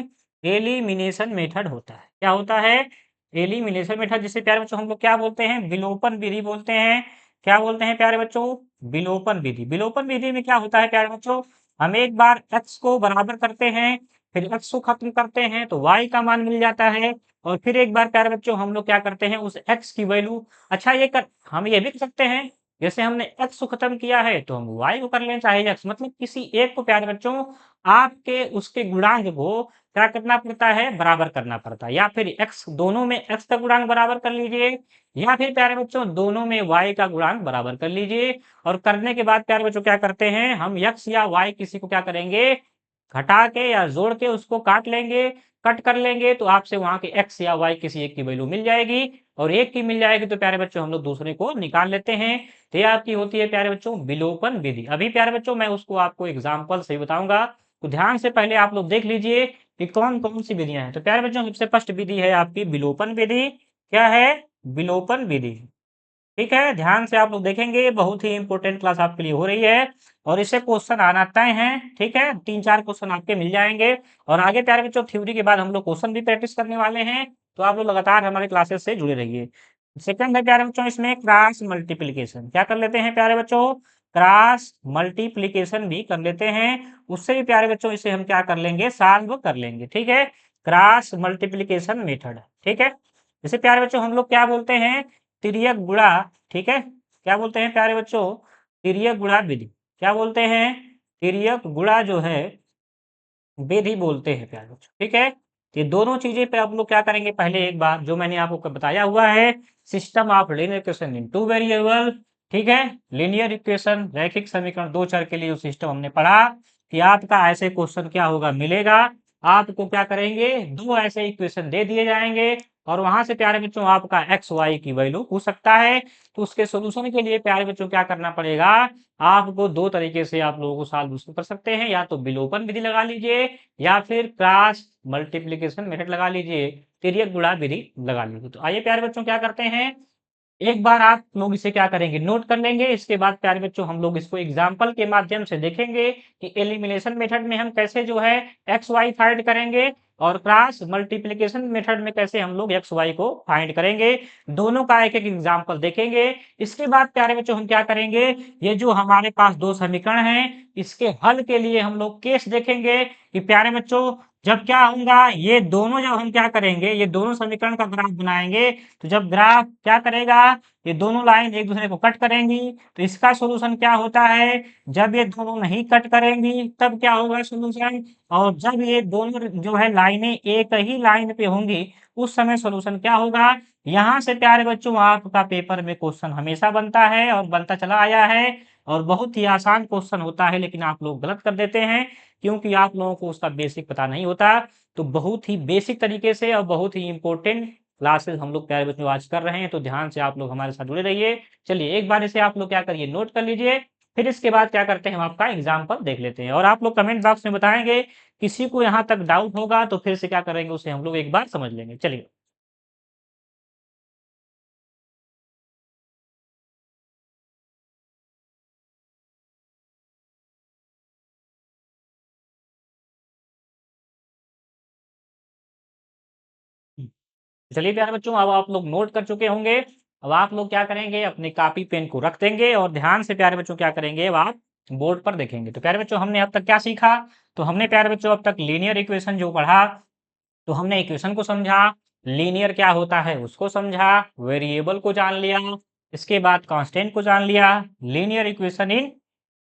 A: एलिमिनेशन मेथड होता है। क्या होता है, एलिमिनेशन मेथड, जिसे प्यारे बच्चों हम लोग क्या बोलते हैं, विलोपन विधि बोलते हैं। क्या बोलते हैं प्यारे बच्चों, विलोपन विधि। विलोपन विधि में क्या होता है प्यारे बच्चों, हम एक बार x को बराबर करते हैं, फिर x को खत्म करते हैं तो y का मान मिल जाता है, और फिर एक बार प्यारे बच्चों हम लोग क्या करते हैं, उस x की वैल्यू, अच्छा हम ये भी कर सकते हैं, जैसे हमने x को खत्म किया है तो हम y को कर लें, चाहे x, मतलब किसी एक को प्यारे बच्चों आपके उसके गुणांक को क्या करना पड़ता है, बराबर करना पड़ता है। या फिर x, दोनों में x का गुणांक बराबर कर लीजिए, या फिर प्यारे बच्चों दोनों में y का गुणांक बराबर कर लीजिए। और करने के बाद प्यारे बच्चों क्या करते हैं, हम x या y किसी को क्या करेंगे, घटा के या जोड़ के उसको काट लेंगे, कट कर लेंगे, तो आपसे वहां के x या y किसी एक की वैल्यू मिल जाएगी, और एक की मिल जाएगी तो प्यारे बच्चों हम लोग दूसरे को निकाल लेते हैं। तो ये आपकी होती है प्यारे बच्चों विलोपन विधि। अभी प्यारे बच्चों मैं उसको आपको एग्जाम्पल से बताऊंगा, तो ध्यान से पहले आप लोग देख लीजिए कि कौन कौन सी विधियां हैं। तो प्यारे बच्चों सबसे फर्स्ट विधि है आपकी विलोपन विधि। क्या है, विलोपन विधि, ठीक है। ध्यान से आप लोग देखेंगे, बहुत ही इंपॉर्टेंट क्लास आपके लिए हो रही है, और इससे क्वेश्चन आना तय है, ठीक है। 3-4 क्वेश्चन आपके मिल जाएंगे, और आगे प्यारे बच्चों थ्योरी के बाद हम लोग क्वेश्चन भी प्रैक्टिस करने वाले हैं, तो आप लोग लगातार हमारे क्लासेस से जुड़े रहिए। सेकंड है प्यारे बच्चों इसमें क्रॉस मल्टीप्लीकेशन। क्या कर लेते हैं प्यारे बच्चों, क्रॉस मल्टीप्लीकेशन भी कर लेते हैं, उससे भी प्यारे बच्चों इसे हम क्या कर लेंगे, सॉल्व कर लेंगे, ठीक है। क्रॉस मल्टीप्लीकेशन मेथड, ठीक है। जैसे प्यारे बच्चों हम लोग क्या बोलते हैं, तिर्यक गुणा, ठीक है। क्या बोलते हैं प्यारे बच्चों, तिर्यक गुणा विधि। क्या बोलते हैं, तिर्यक गुणा जो है विधि बोलते हैं प्यारे बच्चों, ठीक है। ये दोनों चीजें पे आप लोग क्या करेंगे, पहले एक बार जो मैंने आपको बताया हुआ है, system of linear equation in two variable, ठीक है। लीनियर इक्वेशन, रैखिक समीकरण दो चर के लिए जो सिस्टम हमने पढ़ा, कि आपका ऐसे क्वेश्चन क्या होगा, मिलेगा, आपको क्या करेंगे, दो ऐसे इक्वेशन दे दिए जाएंगे, और वहां से प्यारे बच्चों आपका एक्स वाई की वैल्यू पूछ सकता है। तो उसके सोल्यूशन के लिए प्यारे बच्चों क्या करना पड़ेगा, आपको दो तरीके से आप लोगों को सॉल्व उसको कर सकते हैं, या तो विलोपन विधि लगा लीजिए, या फिर क्रॉस मल्टीप्लीकेशन मेथड लगा लीजिए, तिर्यक गुणा विधि लगा लीजिए। तो आइए प्यारे बच्चों क्या करते हैं, एक बार आप लोग इसे क्या करेंगे, नोट कर लेंगे। इसके बाद प्यारे बच्चों हम लोग इसको एग्जाम्पल के माध्यम से देखेंगे कि एलिमिनेशन मेथड में हम कैसे जो है एक्स वाई फाइंड करेंगे, और क्रॉस मल्टीप्लीकेशन मेथड में कैसे हम लोग एक्स वाई को फाइंड करेंगे। दोनों का एक एक एग्जाम्पल देखेंगे। इसके बाद प्यारे बच्चों हम क्या करेंगे, ये जो हमारे पास दो समीकरण हैं, इसके हल के लिए हम लोग केस देखेंगे कि प्यारे बच्चों जब क्या होगा, ये दोनों जब हम क्या करेंगे, ये दोनों समीकरण का ग्राफ बनाएंगे, तो जब ग्राफ क्या करेगा, ये दोनों लाइन एक दूसरे को कट करेंगी, तो इसका सॉल्यूशन क्या होता है, जब ये दोनों नहीं कट करेंगी तब क्या होगा सॉल्यूशन, और जब ये दोनों जो है लाइनें एक ही लाइन पे होंगी, उस समय सॉल्यूशन क्या होगा। यहाँ से प्यारे बच्चों आपका पेपर में क्वेश्चन हमेशा बनता है, और बनता चला आया है, और बहुत ही आसान क्वेश्चन होता है, लेकिन आप लोग गलत कर देते हैं, क्योंकि आप लोगों को उसका बेसिक पता नहीं होता। तो बहुत ही बेसिक तरीके से और बहुत ही इंपॉर्टेंट क्लासेस हम लोग प्यारे बच्चों आज कर रहे हैं, तो ध्यान से आप लोग हमारे साथ जुड़े रहिए। चलिए एक बार इसे आप लोग क्या करिए, नोट कर लीजिए, फिर इसके बाद क्या करते हैं, हम आपका एग्जाम्पल देख लेते हैं, और आप लोग कमेंट बॉक्स में बताएंगे, किसी को यहाँ तक डाउट होगा तो फिर से क्या करेंगे, उसे हम लोग एक बार समझ लेंगे। चलिए चलिए प्यारे बच्चों, अब आप लोग नोट कर चुके होंगे। अब आप लोग क्या करेंगे, अपनी कॉपी पेन को रख देंगे, और ध्यान से प्यारे बच्चों क्या करेंगे, अब आप बोर्ड पर देखेंगे। तो प्यारे बच्चों हमने अब तक क्या सीखा? तो हमने प्यारे बच्चों अब तक लीनियर इक्वेशन जो पढ़ा, तो हमने इक्वेशन को समझा, लीनियर क्या होता है उसको समझा, वेरिएबल को जान लिया, इसके बाद कांस्टेंट को जान लिया, linear equation in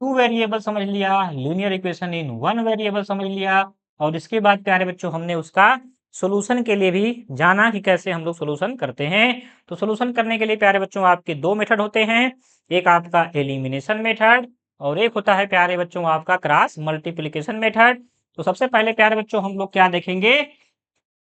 A: two variable समझ लिया, linear equation in one variable समझ लिया, और इसके बाद प्यारे बच्चों हमने उसका सोल्यूशन के लिए भी जाना कि कैसे हम लोग सोल्यूशन करते हैं। तो सोल्यूशन करने के लिए प्यारे बच्चों आपके दो मेथड होते हैं, एक आपका एलिमिनेशन मेथड और एक होता है प्यारे बच्चों आपका क्रॉस मल्टीप्लिकेशन मेथड। तो सबसे पहले प्यारे बच्चों हम लोग क्या देखेंगे?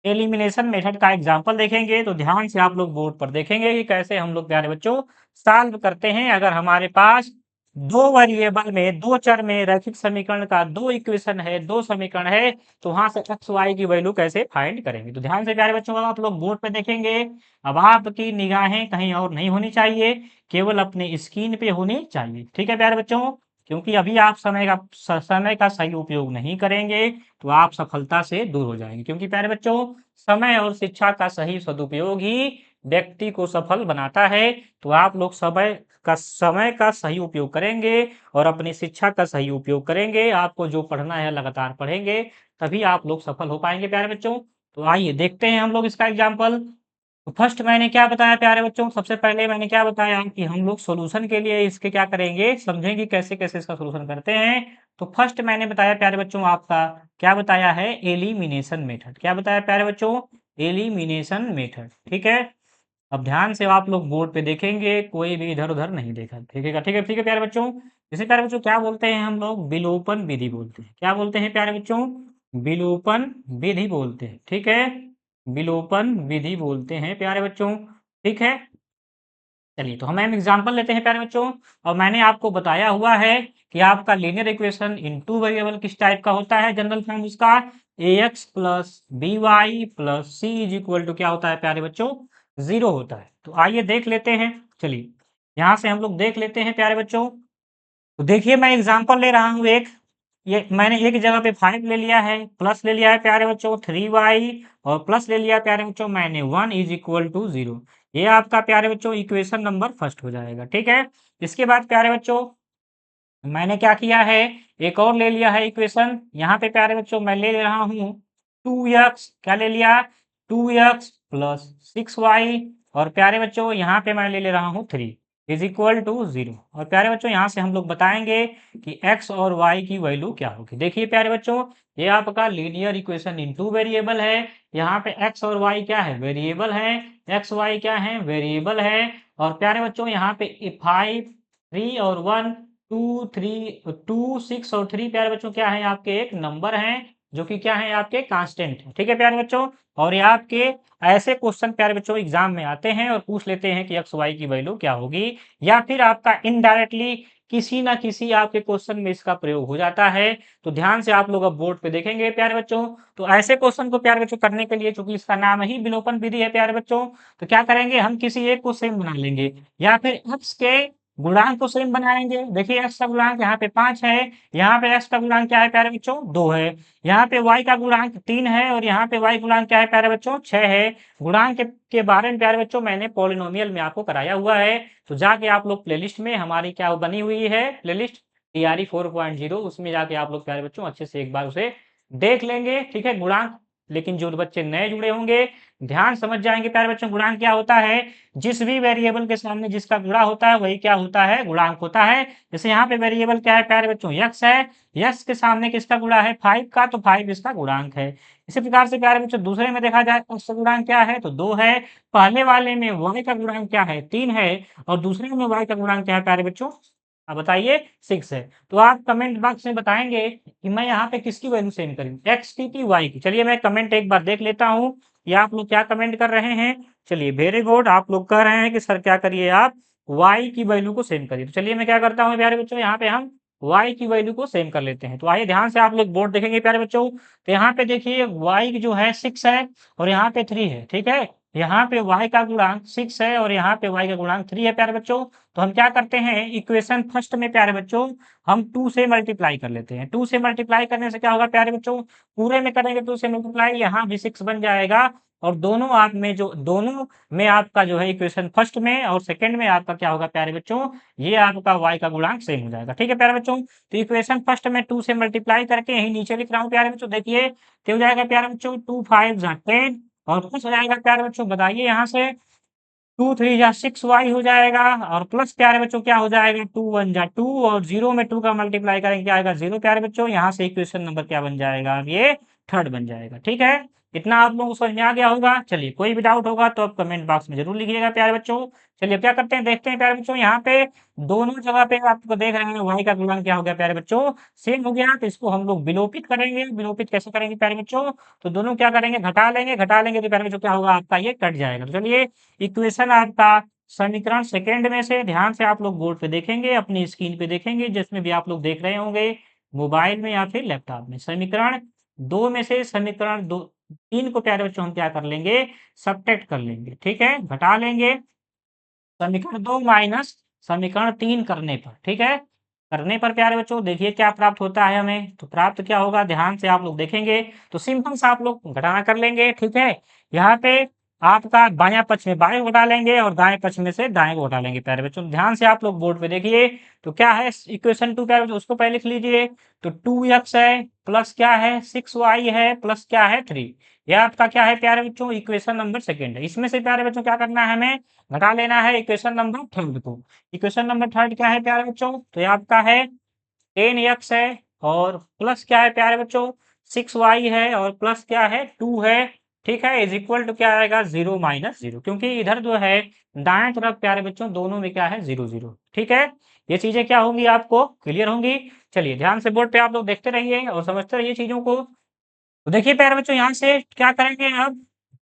A: एलिमिनेशन मेथड का एग्जाम्पल देखेंगे। तो ध्यान से आप लोग बोर्ड पर देखेंगे कि कैसे हम लोग प्यारे बच्चों सॉल्व करते हैं। अगर हमारे पास दो वेरिएबल में, दो चर में रैखिक समीकरण का दो इक्वेशन है, दो समीकरण है, तो वहां से एक्स वाई की वैल्यू कैसे फाइंड करेंगे। तो ध्यान से प्यारे बच्चों आप लोग बोर्ड पे देखेंगे। अब आपकी निगाहें कहीं और नहीं होनी चाहिए, केवल अपने स्क्रीन पे होनी चाहिए। ठीक है प्यारे बच्चों, क्योंकि अभी आप समय का सही उपयोग नहीं करेंगे तो आप सफलता से दूर हो जाएंगे। क्योंकि प्यारे बच्चों समय और शिक्षा का सही सदुपयोग ही व्यक्ति को सफल बनाता है। तो आप लोग समय का सही उपयोग करेंगे और अपनी शिक्षा का सही उपयोग करेंगे। आपको जो पढ़ना है लगातार पढ़ेंगे, तभी आप लोग सफल हो पाएंगे प्यारे बच्चों। तो आइए देखते हैं हम लोग इसका एग्जाम्पल। तो फर्स्ट मैंने क्या बताया प्यारे बच्चों? सबसे पहले मैंने क्या बताया कि हम लोग सॉल्यूशन के लिए इसके क्या करेंगे, समझेंगे कैसे कैसे इसका सॉल्यूशन करते हैं। तो फर्स्ट मैंने बताया प्यारे बच्चों आपका, क्या बताया है? Elimination method. क्या बताया प्यारे बच्चों? Elimination method. ठीक है, अब ध्यान से आप लोग बोर्ड पे देखेंगे, कोई भी इधर उधर नहीं देखा। ठीक है, ठीक है, ठीक है प्यारे बच्चों। इसे प्यारे बच्चों क्या बोलते हैं हम लोग? विलोपन विधि बोलते हैं। क्या बोलते हैं प्यारे बच्चों? विलोपन विधि बोलते हैं। ठीक है, विलोपन विधि बोलते हैं प्यारे बच्चों। ठीक है, चलिए तो हम एग्जांपल लेते हैं प्यारे बच्चों। और मैंने आपको बताया हुआ है कि आपका linear equation in two variable किस टाइप का होता है। जनरल फॉर्म उसका ax plus B Y plus C is equal to क्या होता है प्यारे बच्चों? 0 होता है। तो आइए देख लेते हैं। चलिए यहाँ से हम लोग देख लेते हैं प्यारे बच्चों। तो देखिए मैं एग्जांपल ले रहा हूँ एक, ये मैंने एक जगह पे 5 ले लिया है, प्लस ले लिया है प्यारे बच्चों 3y, और प्लस ले लिया प्यारे बच्चों मैंने 1 इज इक्वल टू 0। ये आपका प्यारे बच्चों इक्वेशन नंबर फर्स्ट हो जाएगा। ठीक है, इसके बाद प्यारे बच्चों मैंने क्या किया है, एक और ले लिया है इक्वेशन। यहाँ पे प्यारे बच्चों मैं ले रहा हूँ 2x, क्या ले लिया? 2x प्लस 6y, और प्यारे बच्चों यहाँ पे मैं ले रहा हूँ 3 इज इक्वल टू 0। और प्यारे बच्चों यहाँ से हम लोग बताएंगे कि x और y की वैल्यू क्या होगी। देखिए प्यारे बच्चों, ये आपका linear equation in two variable है। यहाँ पे x और y क्या है? वेरिएबल है। x y क्या है? वेरिएबल है। और प्यारे बच्चों यहाँ पे 5, 3 और 1, 2, 3, 2, 6 और 3 प्यारे बच्चों क्या है? आपके एक नंबर हैं, जो कि क्या है? आपके कांस्टेंट है। ठीक है प्यारे बच्चों, और ये आपके ऐसे क्वेश्चन प्यारे बच्चों एग्जाम में आते हैं और पूछ लेते हैं कि एक्स वाई की वैल्यू क्या होगी, या फिर आपका इनडायरेक्टली किसी ना किसी आपके क्वेश्चन में इसका प्रयोग हो जाता है। तो ध्यान से आप लोग अब बोर्ड पे देखेंगे प्यारे बच्चों। तो ऐसे क्वेश्चन को प्यारे बच्चों करने के लिए, चूंकि इसका नाम ही विलोपन विधि है प्यारे बच्चों, तो क्या करेंगे, हम किसी एक को सेम बना लेंगे, या फिर एक्स के गुणांक को सेम बनाएंगे। देखिए एक्स का गुणांक यहाँ पे 5 है, यहाँ पे एक्स का गुणांक क्या है प्यारे बच्चों? 2 है। यहाँ पे y का गुणांक 3 है, और यहाँ पे y गुणांक क्या है प्यारे बच्चों? 6 है। गुणांक के बारे में प्यारे बच्चों मैंने पॉलिनोमियल में आपको कराया हुआ है। तो जाके आप लोग प्लेलिस्ट में, हमारी क्या बनी हुई है प्लेलिस्ट टीआरई 4.0, उसमें जाके आप लोग प्यारे बच्चों अच्छे से एक बार उसे देख लेंगे। ठीक है, गुणांक, लेकिन जो बच्चे नए जुड़े होंगे ध्यान समझ जाएंगे प्यारे बच्चों, गुणांक क्या होता है? जिस भी वेरिएबल के सामने जिसका गुणा होता है वही क्या होता है? गुणांक होता है। जैसे यहाँ पे वेरिएबल क्या है प्यारे बच्चों? x है, x के सामने किसका गुणा है? 5 का, तो 5 इसका गुणांक है। इसी प्रकार से प्यारे बच्चों दूसरे में देखा जाए x का गुणांक क्या है? तो 2 है। पहले वाले में y का गुणांक क्या है? 3 है, और दूसरे में y का गुणांक क्या है प्यारे बच्चों? अब बताइए 6 है। तो आप कमेंट बॉक्स में बताएंगे कि मैं यहाँ पे किसकी वैल्यू सेंड करूँ, x की y की। चलिए मैं कमेंट एक बार देख लेता हूँ कि आप लोग क्या कमेंट कर रहे हैं। चलिए वेरी गुड, आप लोग कह रहे हैं कि सर क्या करिए आप y की वैल्यू को सेम करिए। तो चलिए मैं क्या करता हूँ प्यारे बच्चों, यहाँ पे हम y की वैल्यू को सेम कर लेते हैं। तो आइए ध्यान से आप लोग बोर्ड देखेंगे प्यारे बच्चों। तो यहाँ पे देखिए y जो है 6 है, और यहाँ पे 3 है। ठीक है, यहाँ पे y का गुणांक 6 है और यहाँ पे y का गुणांक 3 है प्यारे बच्चों। तो हम क्या करते हैं, इक्वेशन फर्स्ट में प्यारे बच्चों हम 2 से मल्टीप्लाई कर लेते हैं। 2 से मल्टीप्लाई करने से क्या होगा प्यारे बच्चों, पूरे में करेंगे 2 से मल्टीप्लाई, यहाँ भी 6 बन जाएगा और दोनों में आपका जो है इक्वेशन फर्स्ट में और सेकंड में आपका क्या होगा प्यारे बच्चों, ये आपका y का गुणांक सेम हो जाएगा। ठीक है प्यारे बच्चों, तो इक्वेशन फर्स्ट में 2 से मल्टीप्लाई करके यही नीचे लिख रहा हूँ प्यारे बच्चों, देखिए क्या हो जाएगा प्यारे बच्चों, 2 5 10 और कुछ हो जाएगा प्यारे बच्चों, बताइए यहाँ से 2 3 जा 6y हो जाएगा और प्लस प्यारे बच्चों क्या हो जाएगा, 2 1 जा 2 और 0 में 2 का मल्टीप्लाई करेंगे क्या आएगा 0 प्यारे बच्चों। यहाँ से इक्वेशन नंबर क्या बन जाएगा, अब ये थर्ड बन जाएगा। ठीक है, इतना आप लोगों को समझ में आ गया होगा। चलिए कोई भी डाउट होगा तो आप कमेंट बॉक्स में जरूर लिखिएगा प्यारे बच्चों। चलिए अब क्या करते हैं, देखते हैं प्यारे बच्चों, यहाँ पे दोनों जगह पे आपको देख रहे हैं y का गुणांक क्या हो गया प्यारे बच्चों, सेम हो गया। तो इसको हम लोग विलोपित करेंगे। विलोपित कैसे करेंगे प्यारे बच्चों, तो दोनों क्या करेंगे, घटा लेंगे। घटा लेंगे तो प्यारे बच्चों क्या होगा, आपका ये कट जाएगा। तो चलिए इक्वेशन आपका समीकरण सेकंड में से ध्यान से आप लोग बोर्ड पे देखेंगे, अपनी स्क्रीन पे देखेंगे, जिसमें भी आप लोग देख रहे होंगे मोबाइल में या फिर लैपटॉप में। समीकरण 2 में से समीकरण 2 3 को प्यारे बच्चों हम क्या कर लेंगे, सब्ट्रैक्ट कर लेंगे। ठीक है, घटा लेंगे समीकरण 2 माइनस समीकरण 3 करने पर। ठीक है, करने पर प्यारे बच्चों देखिए क्या प्राप्त होता है हमें, तो प्राप्त क्या होगा ध्यान से आप लोग देखेंगे तो सिंपल सा आप लोग घटाना कर लेंगे। ठीक है, यहाँ पे आपका बायां पक्ष में बाएं को घटा लेंगे और दाएं पक्ष में से दाएं को घटा लेंगे। प्यारे बच्चों ध्यान से आप लोग बोर्ड पे देखिए, तो क्या है इक्वेशन 2 प्यारे बच्चों, उसको पहले लिख लीजिए। तो 2x है प्लस क्या है 6y है प्लस क्या है 3, यह आपका क्या है प्यारे बच्चों, इक्वेशन नंबर सेकंड है। इसमें से प्यारे बच्चों क्या करना है, हमें घटा लेना है इक्वेशन नंबर थर्ड को। इक्वेशन नंबर थर्ड क्या है प्यारे बच्चों, तो ये आपका है 10x है और प्लस क्या है प्यारे बच्चों 6y है और प्लस क्या है 2 है। ठीक है, इज इक्वल टू क्या आएगा 0 माइनस 0, क्योंकि इधर जो है दाएं तरफ प्यारे बच्चों दोनों में क्या है 0 0। ठीक है, ये चीजें क्या होंगी आपको क्लियर होंगी। चलिए ध्यान से बोर्ड पे आप लोग देखते रहिए और समझते रहिए चीजों को। तो देखिए प्यारे बच्चों यहाँ से क्या करेंगे, अब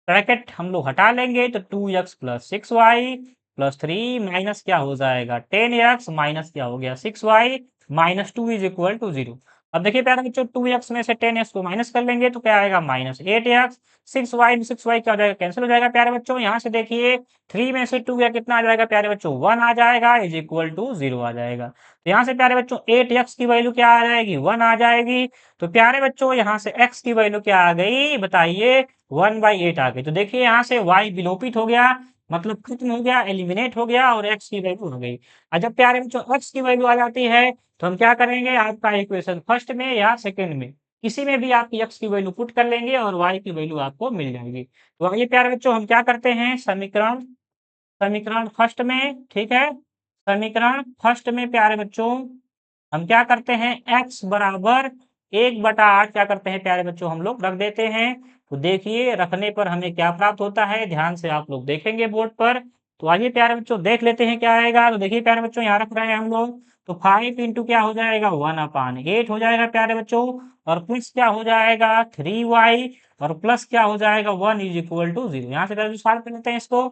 A: ब्रैकेट हम लोग हटा लेंगे तो 2x plus 6y plus 3 minus क्या हो जाएगा 10x माइनस क्या हो गया 6y minus 2 is equal to 0। अब देखिए प्यारे बच्चों 2x में से 10x को माइनस कर लेंगे तो क्या आएगा माइनस 8x, 6y में 6y क्या हो जाएगा कैंसिल हो जाएगा प्यारे बच्चों। यहाँ से देखिए 3 में से 2 या कितना आ जाएगा प्यारे बच्चों 1 आ जाएगा इज इक्वल टू 0 आ जाएगा। तो यहाँ से प्यारे बच्चों 8x की वैल्यू क्या आ जाएगी 1 आ जाएगी। तो प्यारे बच्चों यहाँ से x की वैल्यू क्या आ गई बताइए 1/8 आ गई। तो देखिए यहाँ से y विलोपित हो गया, मतलब खत्म हो गया, एलिमिनेट हो गया और x की वैल्यू हो गई। और जब प्यारे बच्चों x की वैल्यू आ जाती है तो हम क्या करेंगे, आपका इक्वेशन फर्स्ट में या सेकंड में किसी में भी आपकी x की वैल्यू पुट कर लेंगे और y की वैल्यू आपको मिल जाएगी। तो आइए प्यारे बच्चों हम क्या करते हैं, समीकरण समीकरण फर्स्ट में, ठीक है, समीकरण फर्स्ट में प्यारे बच्चों हम क्या करते हैं, x बराबर 1/8 क्या करते हैं प्यारे बच्चों, हम लोग रख देते हैं। तो देखिए रखने पर हमें क्या प्राप्त होता है, ध्यान से आप लोग देखेंगे बोर्ड पर। तो आइए प्यारे बच्चों देख लेते हैं क्या आएगा। तो देखिए प्यारे बच्चों यहाँ रख रहे हैं हम लोग, तो 5 इंटू क्या हो जाएगा 1/8 हो जाएगा प्यारे बच्चों और प्लस क्या हो जाएगा 3y और प्लस क्या हो जाएगा 1 इज इक्वल टू 0। यहाँ से पहले सॉल्व कर लेते हैं इसको।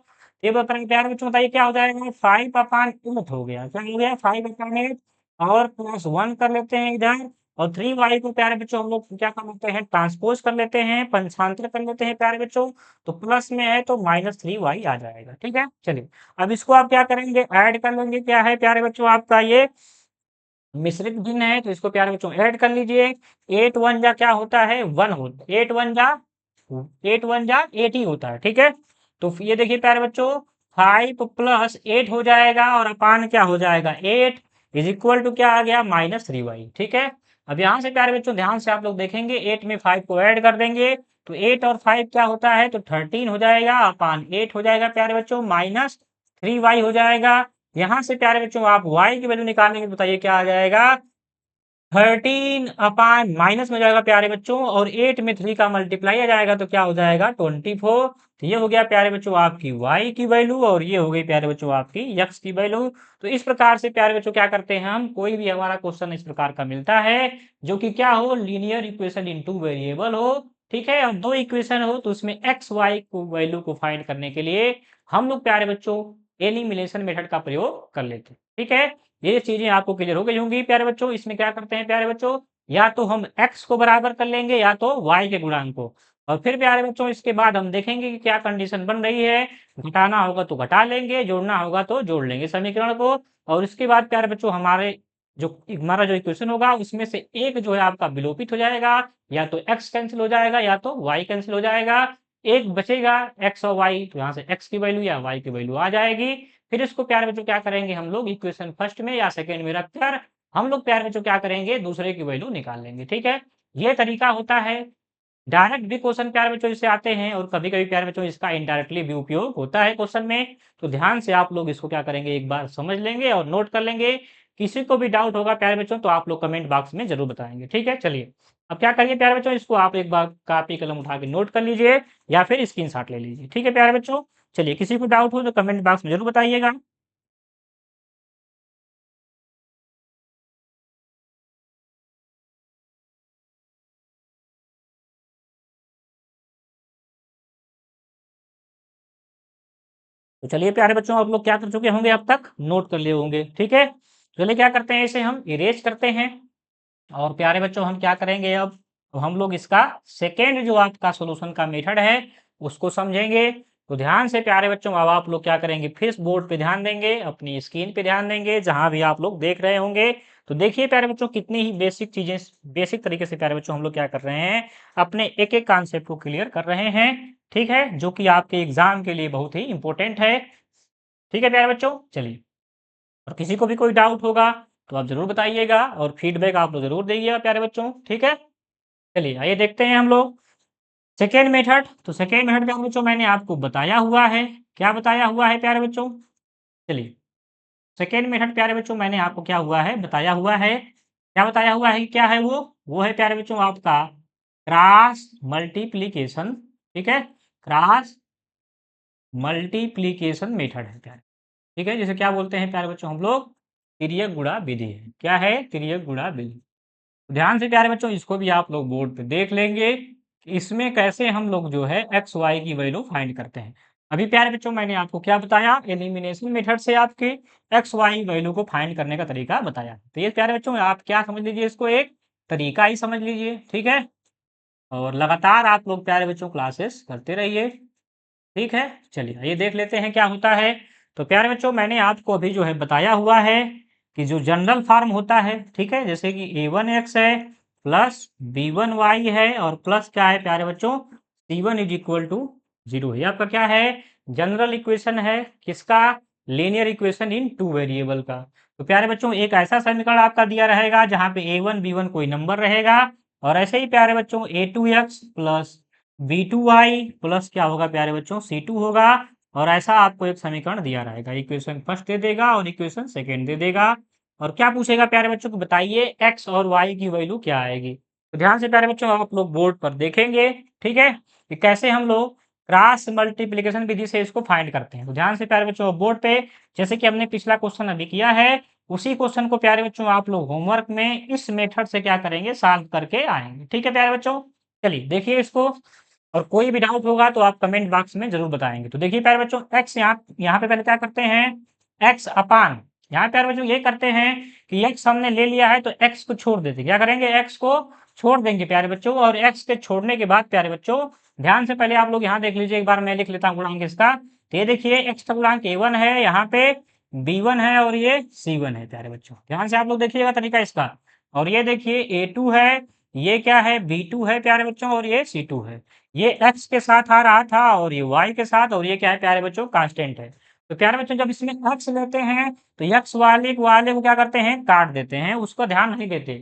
A: ये बताइए प्यारे बच्चों, बताइए क्या हो जाएगा 5/8 हो गया, क्या हो गया 5/8 और प्लस 1 कर लेते हैं इधर और 3y को प्यारे बच्चों हम लोग क्या कर लेते हैं, ट्रांसपोज कर लेते हैं, पंचांतर कर लेते हैं प्यारे बच्चों। तो प्लस में है तो -3y आ जाएगा। ठीक है, चलिए अब इसको आप क्या करेंगे, ऐड कर लेंगे। क्या है प्यारे बच्चों आपका ये मिश्रित भिन्न है तो इसको प्यारे बच्चों ऐड कर लीजिए। 8 1 जा क्या होता है 1 होता है, 8 1 जा 8 ही होता है। ठीक है, तो ये देखिए प्यारे बच्चों 5 प्लस 8 हो जाएगा और अपान क्या हो जाएगा 8 इज इक्वल टू क्या आ गया -3y। ठीक है, अब यहाँ से प्यारे बच्चों ध्यान से आप लोग देखेंगे 8 में 5 को ऐड कर देंगे तो 8 और 5 क्या होता है तो 13 हो जाएगा, अपान 8 हो जाएगा प्यारे बच्चों -3y हो जाएगा। यहाँ से प्यारे बच्चों आप y की वैल्यू निकालेंगे, बताइए क्या आ जाएगा 13 अपान माइनस में जाएगा प्यारे बच्चों और 8 में 3 का मल्टीप्लाई आ जाएगा तो क्या हो जाएगा 24। तो ये हो गया प्यारे बच्चों आपकी y की वैल्यू और ये हो गई प्यारे बच्चों आपकी x की वैल्यू। तो इस प्रकार से प्यारे बच्चों क्या करते हैं हम, कोई भी हमारा क्वेश्चन इस प्रकार का मिलता है जो कि क्या हो linear equation in two variable हो। ठीक है, और दो इक्वेशन हो तो उसमें x y को वैल्यू को फाइंड करने के लिए हम लोग प्यारे बच्चों एलिमिनेशन मेथड का प्रयोग कर लेते हैं। ठीक है, ये चीजें आपको क्लियर हो गई होंगी प्यारे बच्चों। इसमें क्या करते हैं प्यारे बच्चों, या तो हम x को बराबर कर लेंगे या तो y के गुणांक को। और फिर प्यारे बच्चों इसके बाद हम देखेंगे कि क्या कंडीशन बन रही है। घटाना होगा तो घटा लेंगे, जोड़ना होगा तो जोड़ लेंगे समीकरण को। और उसके बाद प्यारे बच्चों हमारा जो इक्वेशन होगा उसमें से एक जो है आपका विलोपित हो जाएगा, या तो x कैंसिल हो जाएगा या तो y कैंसिल हो जाएगा। एक बचेगा x और y, तो यहाँ से x की वैल्यू या y की वैल्यू आ जाएगी। फिर इसको प्यारे बच्चों क्या करेंगे हम लोग, इक्वेशन फर्स्ट में या सेकंड में रखकर हम लोग प्यारे बच्चों क्या करेंगे, दूसरे की वैल्यू निकाल लेंगे। ठीक है, ये तरीका होता है। डायरेक्ट भी क्वेश्चन प्यारे बच्चों इससे आते हैं, और कभी-कभी प्यारे बच्चों इसका इनडायरेक्टली भी उपयोग होता है क्वेश्चन में। तो ध्यान से आप लोग इसको क्या करेंगे, एक बार समझ लेंगे और नोट कर लेंगे। किसी को भी डाउट होगा प्यारे बच्चों तो आप लोग कमेंट बॉक्स में ज़रूर बताएँगे। ठीक है? चलिए, अब क्या करिए प्यारे बच्चों, इसको आप एक बार कॉपी कलम उठा के नोट कर लीजिए या फिर स्क्रीनशॉट ले लीजिए। ठीक है प्यारे बच्चों? चलिए, किसी को डाउट हो तो कमेंट बॉक्स में ज़रूर बताइएगा। तो चलिए प्यारे बच्चों, आप लोग क्या कर चुके होंगे अब तक, नोट कर लिए होंगे। ठीक है? चलिए क्या करते हैं, इसे हम इरेज़ करते हैं। और प्यारे बच्चों हम क्या करेंगे अब, तो हम लोग इसका सेकेंड जो आपका सॉल्यूशन का मेथड है उसको समझेंगे। तो ध्यान से प्यारे बच्चों अब आप लोग क्या करेंगे, फिर बोर्ड पे ध्यान देंगे, अपनी स्क्रीन पे ध्यान देंगे, जहां भी आप लोग देख रहे होंगे। तो देखिए प्यारे बच्चों, कितनी ही बेसिक चीजें, बेसिक तरीके से प्यारे बच्चों हम लोग क्या कर रहे हैं, अपने एक एक कॉन्सेप्ट को क्लियर कर रहे हैं। ठीक है, जो कि आपके एग्जाम के लिए बहुत ही इंपॉर्टेंट है। ठीक है प्यारे बच्चों, चलिए, और किसी को भी कोई डाउट होगा तो आप ज़रूर बताइएगा और फीडबैक आप लोग ज़रूर दीजिएगा प्यारे बच्चों। ठीक है? चलिए आइए देखते हैं हम लोग सेकेंड मेथड। तो सेकेंड मेथड प्यारे बच्चों मैंने आपको बताया हुआ है। क्या बताया हुआ है प्यारे बच्चों? चलिए, सेकेंड मेथड प्यारे बच्चों मैंने आपको क्या हुआ है, बताया हुआ है। क्या बताया हुआ है कि क्या है वो? वो है प्यारे बच्चों आपका क्रॉस मल्टीप्लिकेशन। ठीक है? क्रॉस मल्टीप्लिकेशन मेथड है प्यारे। ठीक है, जिसे क्या बोलते हैं प्यारे बच्चों हम लोग, तिर्यक गुणा विधि है। क्या है? तिर्यक गुणा विधि। ध्यान से प्यारे बच्चों इसको भी आप लोग बोर्ड पे देख लेंगे कि इसमें कैसे हम लोग जो है एक्स वाई की वैल्यू फाइंड करते हैं। अभी प्यारे बच्चों मैंने आपको क्या बताया, एलिमिनेशन मेथड से आपके एक्स वाई वैल्यू को फाइंड करने का तरीका बताया। तो ये प्यारे बच्चों आप क्या समझ लीजिए, इसको एक तरीका ही समझ लीजिए। ठीक है, और लगातार आप लोग प्यारे बच्चों क्लासेस करते रहिए। ठीक है, चलिए ये देख लेते हैं क्या होता है। तो प्यारे बच्चों मैंने आपको अभी जो है बताया हुआ है कि जो जनरल फॉर्म होता है, ठीक है, जैसे कि a1x है प्लस b1y है और प्लस क्या है प्यारे बच्चों, c1 इज इक्वल टू 0 है। आपका क्या है, जनरल इक्वेशन है, किसका, linear equation in two variable का। तो प्यारे बच्चों एक ऐसा समीकरण आपका दिया रहेगा जहां पे a1 b1 कोई नंबर रहेगा, और ऐसे ही प्यारे बच्चों a2x प्लस b2y प्लस क्या होगा प्यारे बच्चों, c2 होगा। और ऐसा आपको एक समीकरण दिया रहेगा, इक्वेशन फर्स्ट दे देगा और इक्वेशन सेकंड दे देगा। और क्या पूछेगा प्यारे बच्चों को, बताइए x और y की वैल्यू क्या आएगी। तो ध्यान से प्यारे बच्चों आप लोग बोर्ड पर देखेंगे। ठीक है, कि कैसे हम लोग क्रॉस मल्टीप्लिकेशन विधि से इसको फाइंड करते हैं। तो ध्यान से प्यारे बच्चों बोर्ड पे, जैसे कि हमने पिछला क्वेश्चन अभी किया है, उसी क्वेश्चन को प्यारे बच्चों आप लोग होमवर्क में इस मेथड से क्या करेंगे, सॉल्व करके आएंगे। ठीक है प्यारे बच्चों, चलिए देखिए इसको, और कोई भी डाउट होगा तो आप कमेंट बॉक्स में ज़रूर बताएँगे। तो देखिए प्यारे बच्चों, x यहाँ यहाँ पे पहले क्या करते हैं, x अपान, यहाँ प्यारे बच्चों ये करते हैं कि x हमने ले लिया है तो x को छोड़ देते हैं। क्या करेंगे, x को छोड़ देंगे प्यारे बच्चों, और x के छोड़ने के बाद प्यारे बच्चों ध्यान से पहले आप लोग यहाँ देख लीजिए, एक बार मैं लिख लेता हूँ गुणांक इसका। तो ये देखिए x का गुणांक a1 है, यहाँ पे b1 है और ये c1 है प्यारे बच्चों। ध्यान से आप लोग देखिएगा तरीका इसका। और ये देखिए a2 है, ये क्या है, b2 है प्यारे बच्चों, और ये c2 है। ये x के साथ आ रहा था और ये y के साथ, और ये क्या है प्यारे बच्चों, कांस्टेंट है। तो प्यारे बच्चों जब इसमें x लेते हैं तो x वाले को क्या करते हैं, काट देते हैं, उसको ध्यान नहीं देते।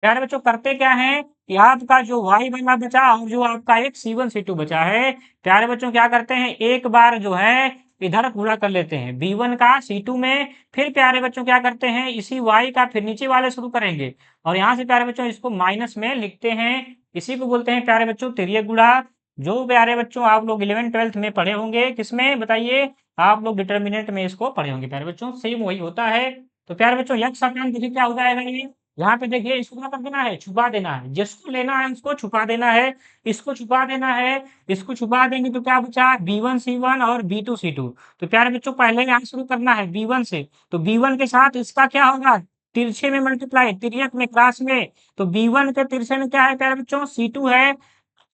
A: प्यारे बच्चों करते क्या है कि आपका जो y बना बचा और जो आपका एक c1 c2 बचा है, प्यारे बच्चों क्या करते हैं, एक बार जो है इधर पूरा कर लेते हैं b1 का c2 में, फिर प्यारे बच्चों क्या करते हैं, इसी y का फिर नीचे वाले शुरू करेंगे, और यहाँ से प्यारे बच्चों इसको माइनस में लिखते हैं। इसी को बोलते हैं प्यारे बच्चों तिर्यक गुणा। जो प्यारे बच्चों आप लोग 11th-12th में पढ़े होंगे, किसमें बताइए, आप लोग डिटर्मिनेंट में इसको पढ़े होंगे प्यारे बच्चों, सेम वही होता है। तो प्यारे बच्चों यक्स अकांत देखिए क्या हो जाएगा, ये यहाँ पे देखिए इसको क्या कर देना है, छुपा देना है, जिसको लेना है उसको छुपा देना है, इसको छुपा देना है, इसको छुपा देंगे तो क्या बचा, b1 c1 और b2 c2। तो प्यारे बच्चों पहले यहाँ शुरू करना है b1 से, तो b1 के साथ इसका क्या होगा, तिरछे में मल्टीप्लाई, तिर्यक में, क्लास में। तो b1 के तिरछे में क्या है प्यारे बच्चों, c2 है,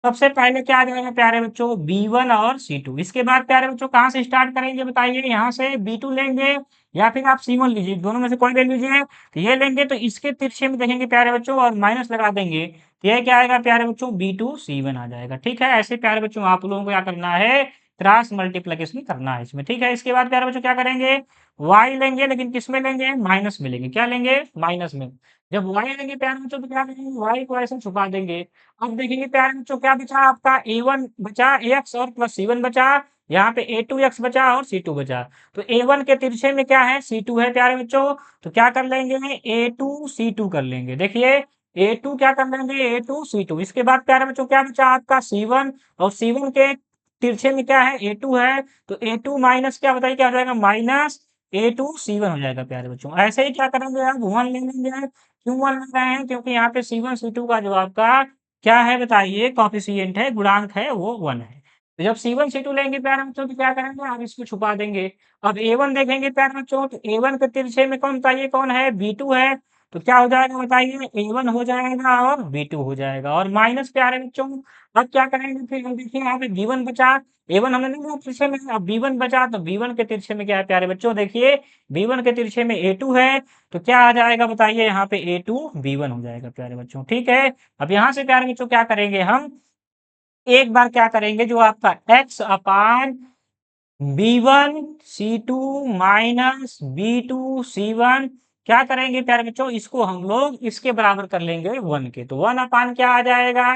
A: सबसे पहले क्या आ जाएगा प्यारे बच्चों, B1 और C2। इसके बाद प्यारे बच्चों कहाँ से स्टार्ट करेंगे बताइए, यहाँ से B2 लेंगे या फिर आप C1 लीजिए, दोनों में से कोई ले लीजिए। तो ये लेंगे तो इसके तिरछे में देखेंगे प्यारे बच्चों और माइनस लगा देंगे, तो ये क्या आएगा प्यारे बच्चों, B2 C1 आ जाएगा। ठीक है, ऐसे प्यारे बच्चों आप लोगों को क्या करना है, क्रॉस मल्टीप्लिकेशन करना है इसमें। ठीक है, इसके बाद प्यारे बच्चों क्या करेंगे, y लेंगे, लेकिन किस में लेंगे, माइनस में लेंगे। क्या लेंगे, माइनस में। जब y लेंगे प्यारे बच्चों तो क्या करेंगे, y को ऐसे छुपा देंगे। अब देखेंगे प्यारे बच्चों क्या बचा आपका, A1 बचा, x और प्लस C1 बचा, यहाँ पे A2x बचा और C2 बचा। तो A1 के तिरछे में क्या है, C2 है प्यारे बच्चों, तो क्या कर लेंगे, A2 C2 कर लेंगे। देखिए A2 क्या कर लेंगे, A2 C2। इसके बाद प्यारे बच्चों क्या बचा आपका, C1, और C1 के तिरछे में क्या है, A2 है, तो A2 माइनस क्या बताइए क्या हो जाएगा, माइनस A2 C1 हो जाएगा प्यारे बच्चों। ऐसे ही क्या करेंगे, अब 1 ले लेंगे। क्यों 1 ले रहे हैं, क्योंकि यहाँ पे C1 C2 का जो आपका क्या है बताइए, कोएफ़िशिएंट है, गुणांक है, वो 1 है। तो जब C1 C2 लेंगे प्यारे बच्चों तो क्या करेंगे, आप इसको छुपा देंगे। अब A1 देखेंगे प्यारे बच्चों, तो A1 के तिरछे में कौन बताइए कौन है, B2 है, तो क्या हो जाएगा बताइए, A1 हो जाएगा और B2 हो जाएगा, और माइनस प्यारे बच्चों। अब क्या करेंगे फिर, हम देखिए यहाँ पे B1 बचा, A1 हमने नहीं लिया तिरछे में, अब B1 बचा, तो B1 के तिरछे में क्या है प्यारे बच्चों, देखिए B1 के तिरछे में A2 है, तो क्या आ जाएगा बताइए, यहाँ पे A2 B1 हो जाएगा प्यारे बच्चों। ठीक है, अब यहाँ से प्यारे बच्चों क्या करेंगे हम, एक बार क्या करेंगे, जो आपका x अपान B1 C2 minus B2 C1, क्या करेंगे प्यारे बच्चों, इसको हम लोग इसके बराबर कर लेंगे 1 के, तो 1 अपान क्या आ जाएगा,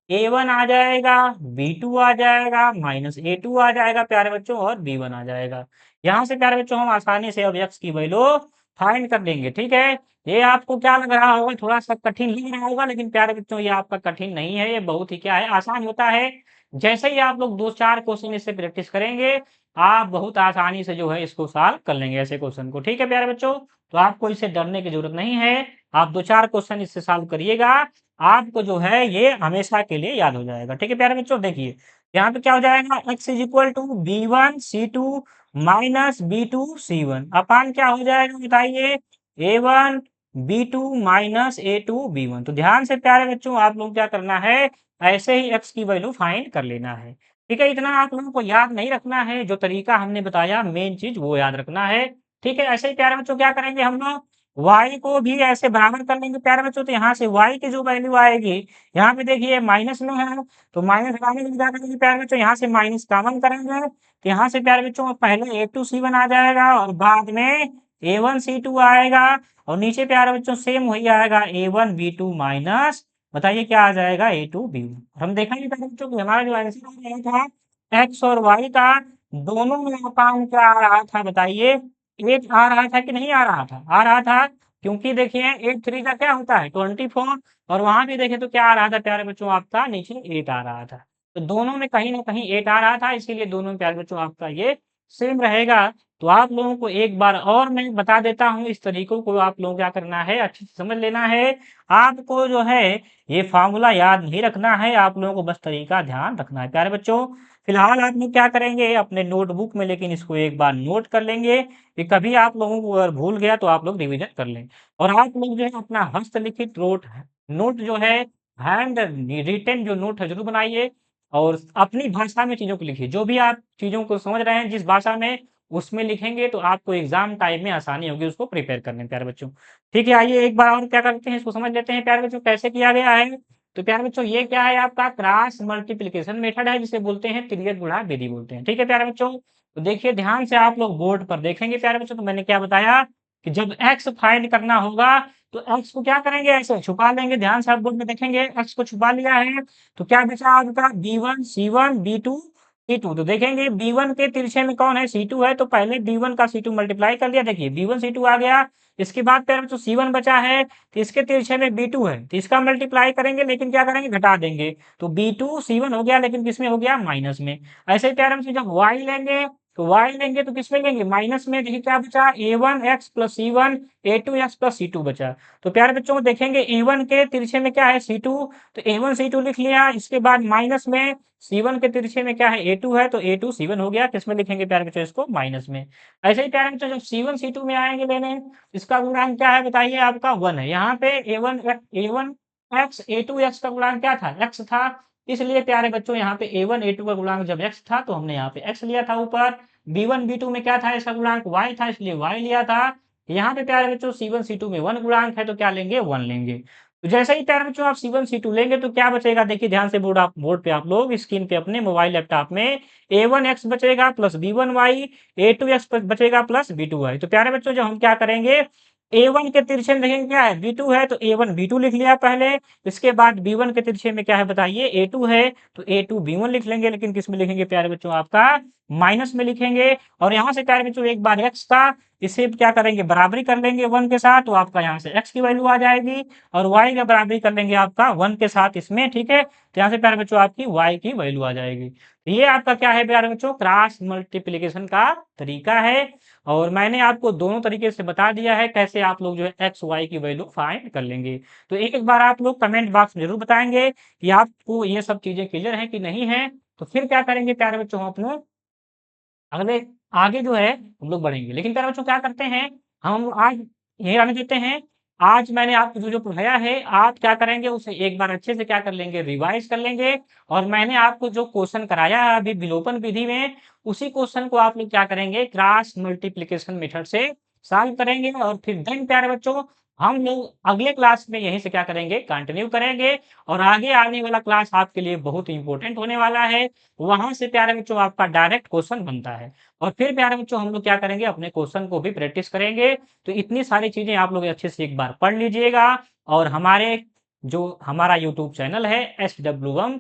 A: A1 आ जाएगा, B2 आ जाएगा, माइनस A2 आ जाएगा प्यारे बच्चों, और B1 आ जाएगा। यहाँ से प्यारे बच्चों हम आसानी से अब x की वैल्यू फाइंड कर लेंगे। ठीक है, ये आपको क्या लग रहा होगा, थोड़ा सा कठिन लग रहा होगा, लेकिन प्यारे बच्चों ये आपका कठिन नहीं है, ये बहुत ही क्या है, आसान होता है। जैसे ही आप लोग 2-4 क्वेश्चन इससे प्रैक्टिस करेंगे, आप बहुत आसानी से जो है इसको सॉल्व कर लेंगे ऐसे क्वेश्चन को। ठीक है प्यारे बच्चों, तो आपको इससे डरने की जरूरत नहीं है, आप 2-4 क्वेश्चन इससे सॉल्व करिएगा, आपको जो है ये हमेशा के लिए याद हो जाएगा। ठीक है प्यारे बच्चों, देखिए यहाँ पे क्या हो जाएगा, x is equal to B1 C2 minus B2 C1 upon क्या हो जाएगा बताइए, A1 B2 minus A2 B1। तो ध्यान से प्यारे बच्चों आप लोग क्या करना है, ऐसे ही x की वैल्यू फाइंड कर लेना है। ठीक है, इतना आप लोगों को याद नहीं रखना है, जो तरीका हमने बताया मेन चीज वो याद रखना है। ठीक है, ऐसे ही प्यारे बच्चों क्या करेंगे हम लोग, y को भी ऐसे बराबर कर लेंगे प्यारे बच्चों, तो यहाँ से y की जो वैल्यू आएगी, यहाँ पे देखिए माइनस में है, तो माइनस हटाने के लिए क्या करेंगे प्यारे बच्चों, यहाँ से माइनस कॉमन करेंगे, तो यहाँ से प्यारे बच्चों पहले A2 C1 आ जाएगा और बाद में A1 C2 आएगा, और नीचे प्यारे बच्चों सेम वही आएगा A1 B2 माइनस, बताइए क्या आ जाएगा, A2 B1। हम देखेंगे प्यारे बच्चों कि हमारा जो आंसर आ रहा था x और y का, दोनों में अपान क्या आ रहा था बताइए, 8 आ रहा था कि नहीं आ रहा था, आ रहा था, क्योंकि देखिए 8 3 का क्या होता है 24, और वहां भी देखें तो क्या आ रहा था प्यारे बच्चों, आपका नीचे 8 आ रहा था। तो दोनों में कहीं ना कहीं 8 आ रहा था, इसीलिए दोनों में प्यारे बच्चों आपका ये सेम रहेगा। तो आप लोगों को एक बार और मैं बता देता हूँ, इस तरीकों को आप लोगों को क्या करना है, अच्छे से समझ लेना है। आपको जो है ये फार्मूला याद नहीं रखना है, आप लोगों को बस तरीका ध्यान रखना है प्यारे बच्चों। फिलहाल आप लोग क्या करेंगे अपने नोटबुक में, लेकिन इसको एक बार नोट कर लेंगे कि कभी आप लोगों को अगर भूल गया तो आप लोग रिवीजन कर लें। और आप लोग जो है अपना हस्तलिखित नोट जो है, हैंड रिटेन जो नोट है जरूर बनाइए, और अपनी भाषा में चीजों को लिखिए, जो भी आप चीजों को समझ रहे हैं जिस भाषा में, उसमें लिखेंगे तो आपको एग्जाम टाइम में आसानी होगी उसको प्रिपेयर करने में प्यारे बच्चों। ठीक है, आइए एक बार और क्या करते हैं, इसको समझ लेते हैं प्यारे बच्चों कैसे किया गया है। तो प्यारे बच्चों ये क्या है, आपका क्रॉस मल्टीप्लिकेशन मेथड है, जिसे बोलते हैं तिर्यक गुणा विधि बोलते हैं। ठीक है प्यारे बच्चों, तो देखिए ध्यान से आप लोग बोर्ड पर देखेंगे प्यारे बच्चों, तो मैंने क्या बताया कि जब x फाइंड करना होगा तो x को क्या करेंगे, ऐसे छुपा लेंगे। ध्यान से आप बोर्ड में देखेंगे, x को छुपा लिया है, तो क्या बचा आपका B1 C1 B2 C2। तो देखेंगे B1 के तिरछे में कौन है, C2 है, तो पहले B1 का C2 मल्टीप्लाई कर लिया, देखिए B1 C2 आ गया। इसके बाद प्यारे बच्चों C1 बचा है, तो इसके तिरछे में B2 है, तो इसका मल्टीप्लाई करेंगे, लेकिन क्या करेंगे घटा देंगे, तो B2 C1 हो गया, लेकिन किसमें हो गया, माइनस में। ऐसे ही प्यारे बच्चों जब y लेंगे, तो y लेंगे तो किसमें लेंगे, माइनस में। देखिए क्या बचा, A1x plus C1 A2x plus C2 बचा। तो प्यारे बच्चों देखेंगे A1 के तिरछे में क्या है, C2, तो A1 C2 लिख लिया। इसके बाद माइनस में C1 के तिरछे में क्या है, A2 है, तो A2 C1 हो गया, किसमें लिखेंगे प्यारे बच्चों, इसको माइनस में। ऐसे ही प्यारे बच्चों जब C1 C2 में आएंगे लेने, इसका गुणांक क्या है बताइए, आपका 1 है। यहाँ पे A1 A1 x A2 x का गुणांक क्या था, x था, इसलिए प्यारे बच्चों यहाँ पे A1 A2 का गुणांक जब x था तो हमने यहाँ पे x लिया था ऊपर। B1 B2 में क्या था, इसका गुणांक y था, इसलिए y लिया था। यहाँ पे प्यारे बच्चों C1 C2 में 1 गुणांक है तो क्या लेंगे, 1 लेंगे। तो जैसे ही प्यारे बच्चों आप C1 C2 लेंगे तो क्या बचेगा, देखिए ध्यान से बोर्ड पे आप लोग स्क्रीन पे अपने मोबाइल लैपटॉप में A1 x बचेगा plus B1 y, A2 x बचेगा प्लस B2 y। तो प्यारे बच्चों जब हम क्या करेंगे, A1 के तिरछे में देखेंगे क्या है, B2 है तो A1 B2 लिख लिया पहले। इसके बाद B1 के तिरछे में क्या है बताइए, A2 है तो A2 B1 लिख लेंगे, लेकिन किस में लिखेंगे प्यारे बच्चों, आपका माइनस में लिखेंगे। और यहाँ से प्यारे बच्चों एक बार x का, इसे क्या करेंगे, बराबरी कर लेंगे 1 के साथ, तो आपका यहाँ से x की वैल्यू आ जाएगी। और y का बराबरी कर लेंगे आपका 1 के साथ इसमें, ठीक है। तो यहाँ से प्यारे बच्चों आपकी y की वैल्यू आ जाएगी। तो ये आपका क्या है प्यारे बच्चों, क्रॉस मल्टीप्लिकेशन का तरीका है। और मैंने आपको दोनों तरीके से बता दिया है कैसे आप लोग जो है एक्स वाई की वैल्यू फाइंड कर लेंगे। तो एक बार आप लोग कमेंट बॉक्स में जरूर बताएंगे कि आपको ये सब चीजें क्लियर है कि नहीं है। तो फिर क्या करेंगे प्यारे बच्चों, हम अपने अगले आगे जो है हम लोग बढ़ेंगे। लेकिन प्यारे बच्चों क्या करते हैं, हम आज यही आने देते हैं। आज मैंने आपको जो जो पढ़ाया है आप क्या करेंगे, उसे एक बार अच्छे से क्या कर लेंगे, रिवाइज कर लेंगे। और मैंने आपको जो क्वेश्चन कराया है अभी विलोपन विधि में, उसी क्वेश्चन को आप लोग क्या करेंगे, क्रॉस मल्टीप्लिकेशन मेथड से सॉल्व करेंगे। और फिर देन प्यारे बच्चों हम लोग अगले क्लास में यहीं से क्या करेंगे, कंटिन्यू करेंगे। और आगे आने वाला क्लास आपके लिए बहुत इंपॉर्टेंट होने वाला है। वहां से प्यारे बच्चों आपका डायरेक्ट क्वेश्चन बनता है। और फिर प्यारे बच्चों हम लोग क्या करेंगे, अपने क्वेश्चन को भी प्रैक्टिस करेंगे। तो इतनी सारी चीजें आप लोग अच्छे से एक बार पढ़ लीजिएगा। और हमारा यूट्यूब चैनल है SW1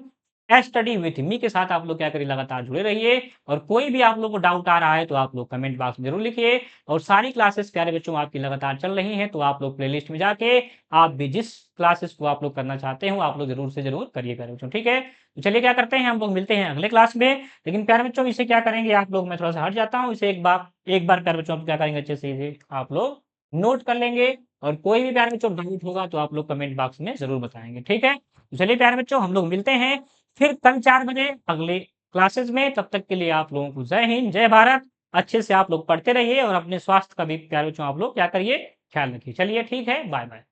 A: स्टडी विथ मी के साथ आप लोग क्या करिए, लगातार जुड़े रहिए। और कोई भी आप लोग को डाउट आ रहा है तो आप लोग कमेंट बॉक्स में जरूर लिखिए। और सारी क्लासेस प्यारे बच्चों आपकी लगातार चल रही हैं, तो आप लोग प्लेलिस्ट में जाके आप भी जिस क्लासेस को आप लोग करना चाहते हो आप लोग जरूर से जरूर करिए प्यारे बच्चों, ठीक है। तो चलिए क्या करते हैं, हम लोग मिलते हैं अगले क्लास में। लेकिन प्यारे बच्चों इसे क्या करेंगे आप लोग, मैं थोड़ा सा हट जाता हूँ, इसे एक बार प्यारे बच्चों आप क्या करेंगे, अच्छे से इसे आप लोग नोट कर लेंगे। और कोई भी प्यारे बच्चों डाउट होगा तो आप लोग कमेंट बॉक्स में जरूर बताएंगे, ठीक है। तो चलिए प्यारे बच्चों हम लोग मिलते हैं फिर कल 4 बजे अगले क्लासेस में। तब तक के लिए आप लोगों को जय हिंद जय भारत। अच्छे से आप लोग पढ़ते रहिए और अपने स्वास्थ्य का भी प्यारे बच्चों आप लोग क्या करिए, ख्याल रखिए। चलिए ठीक है, बाय बाय।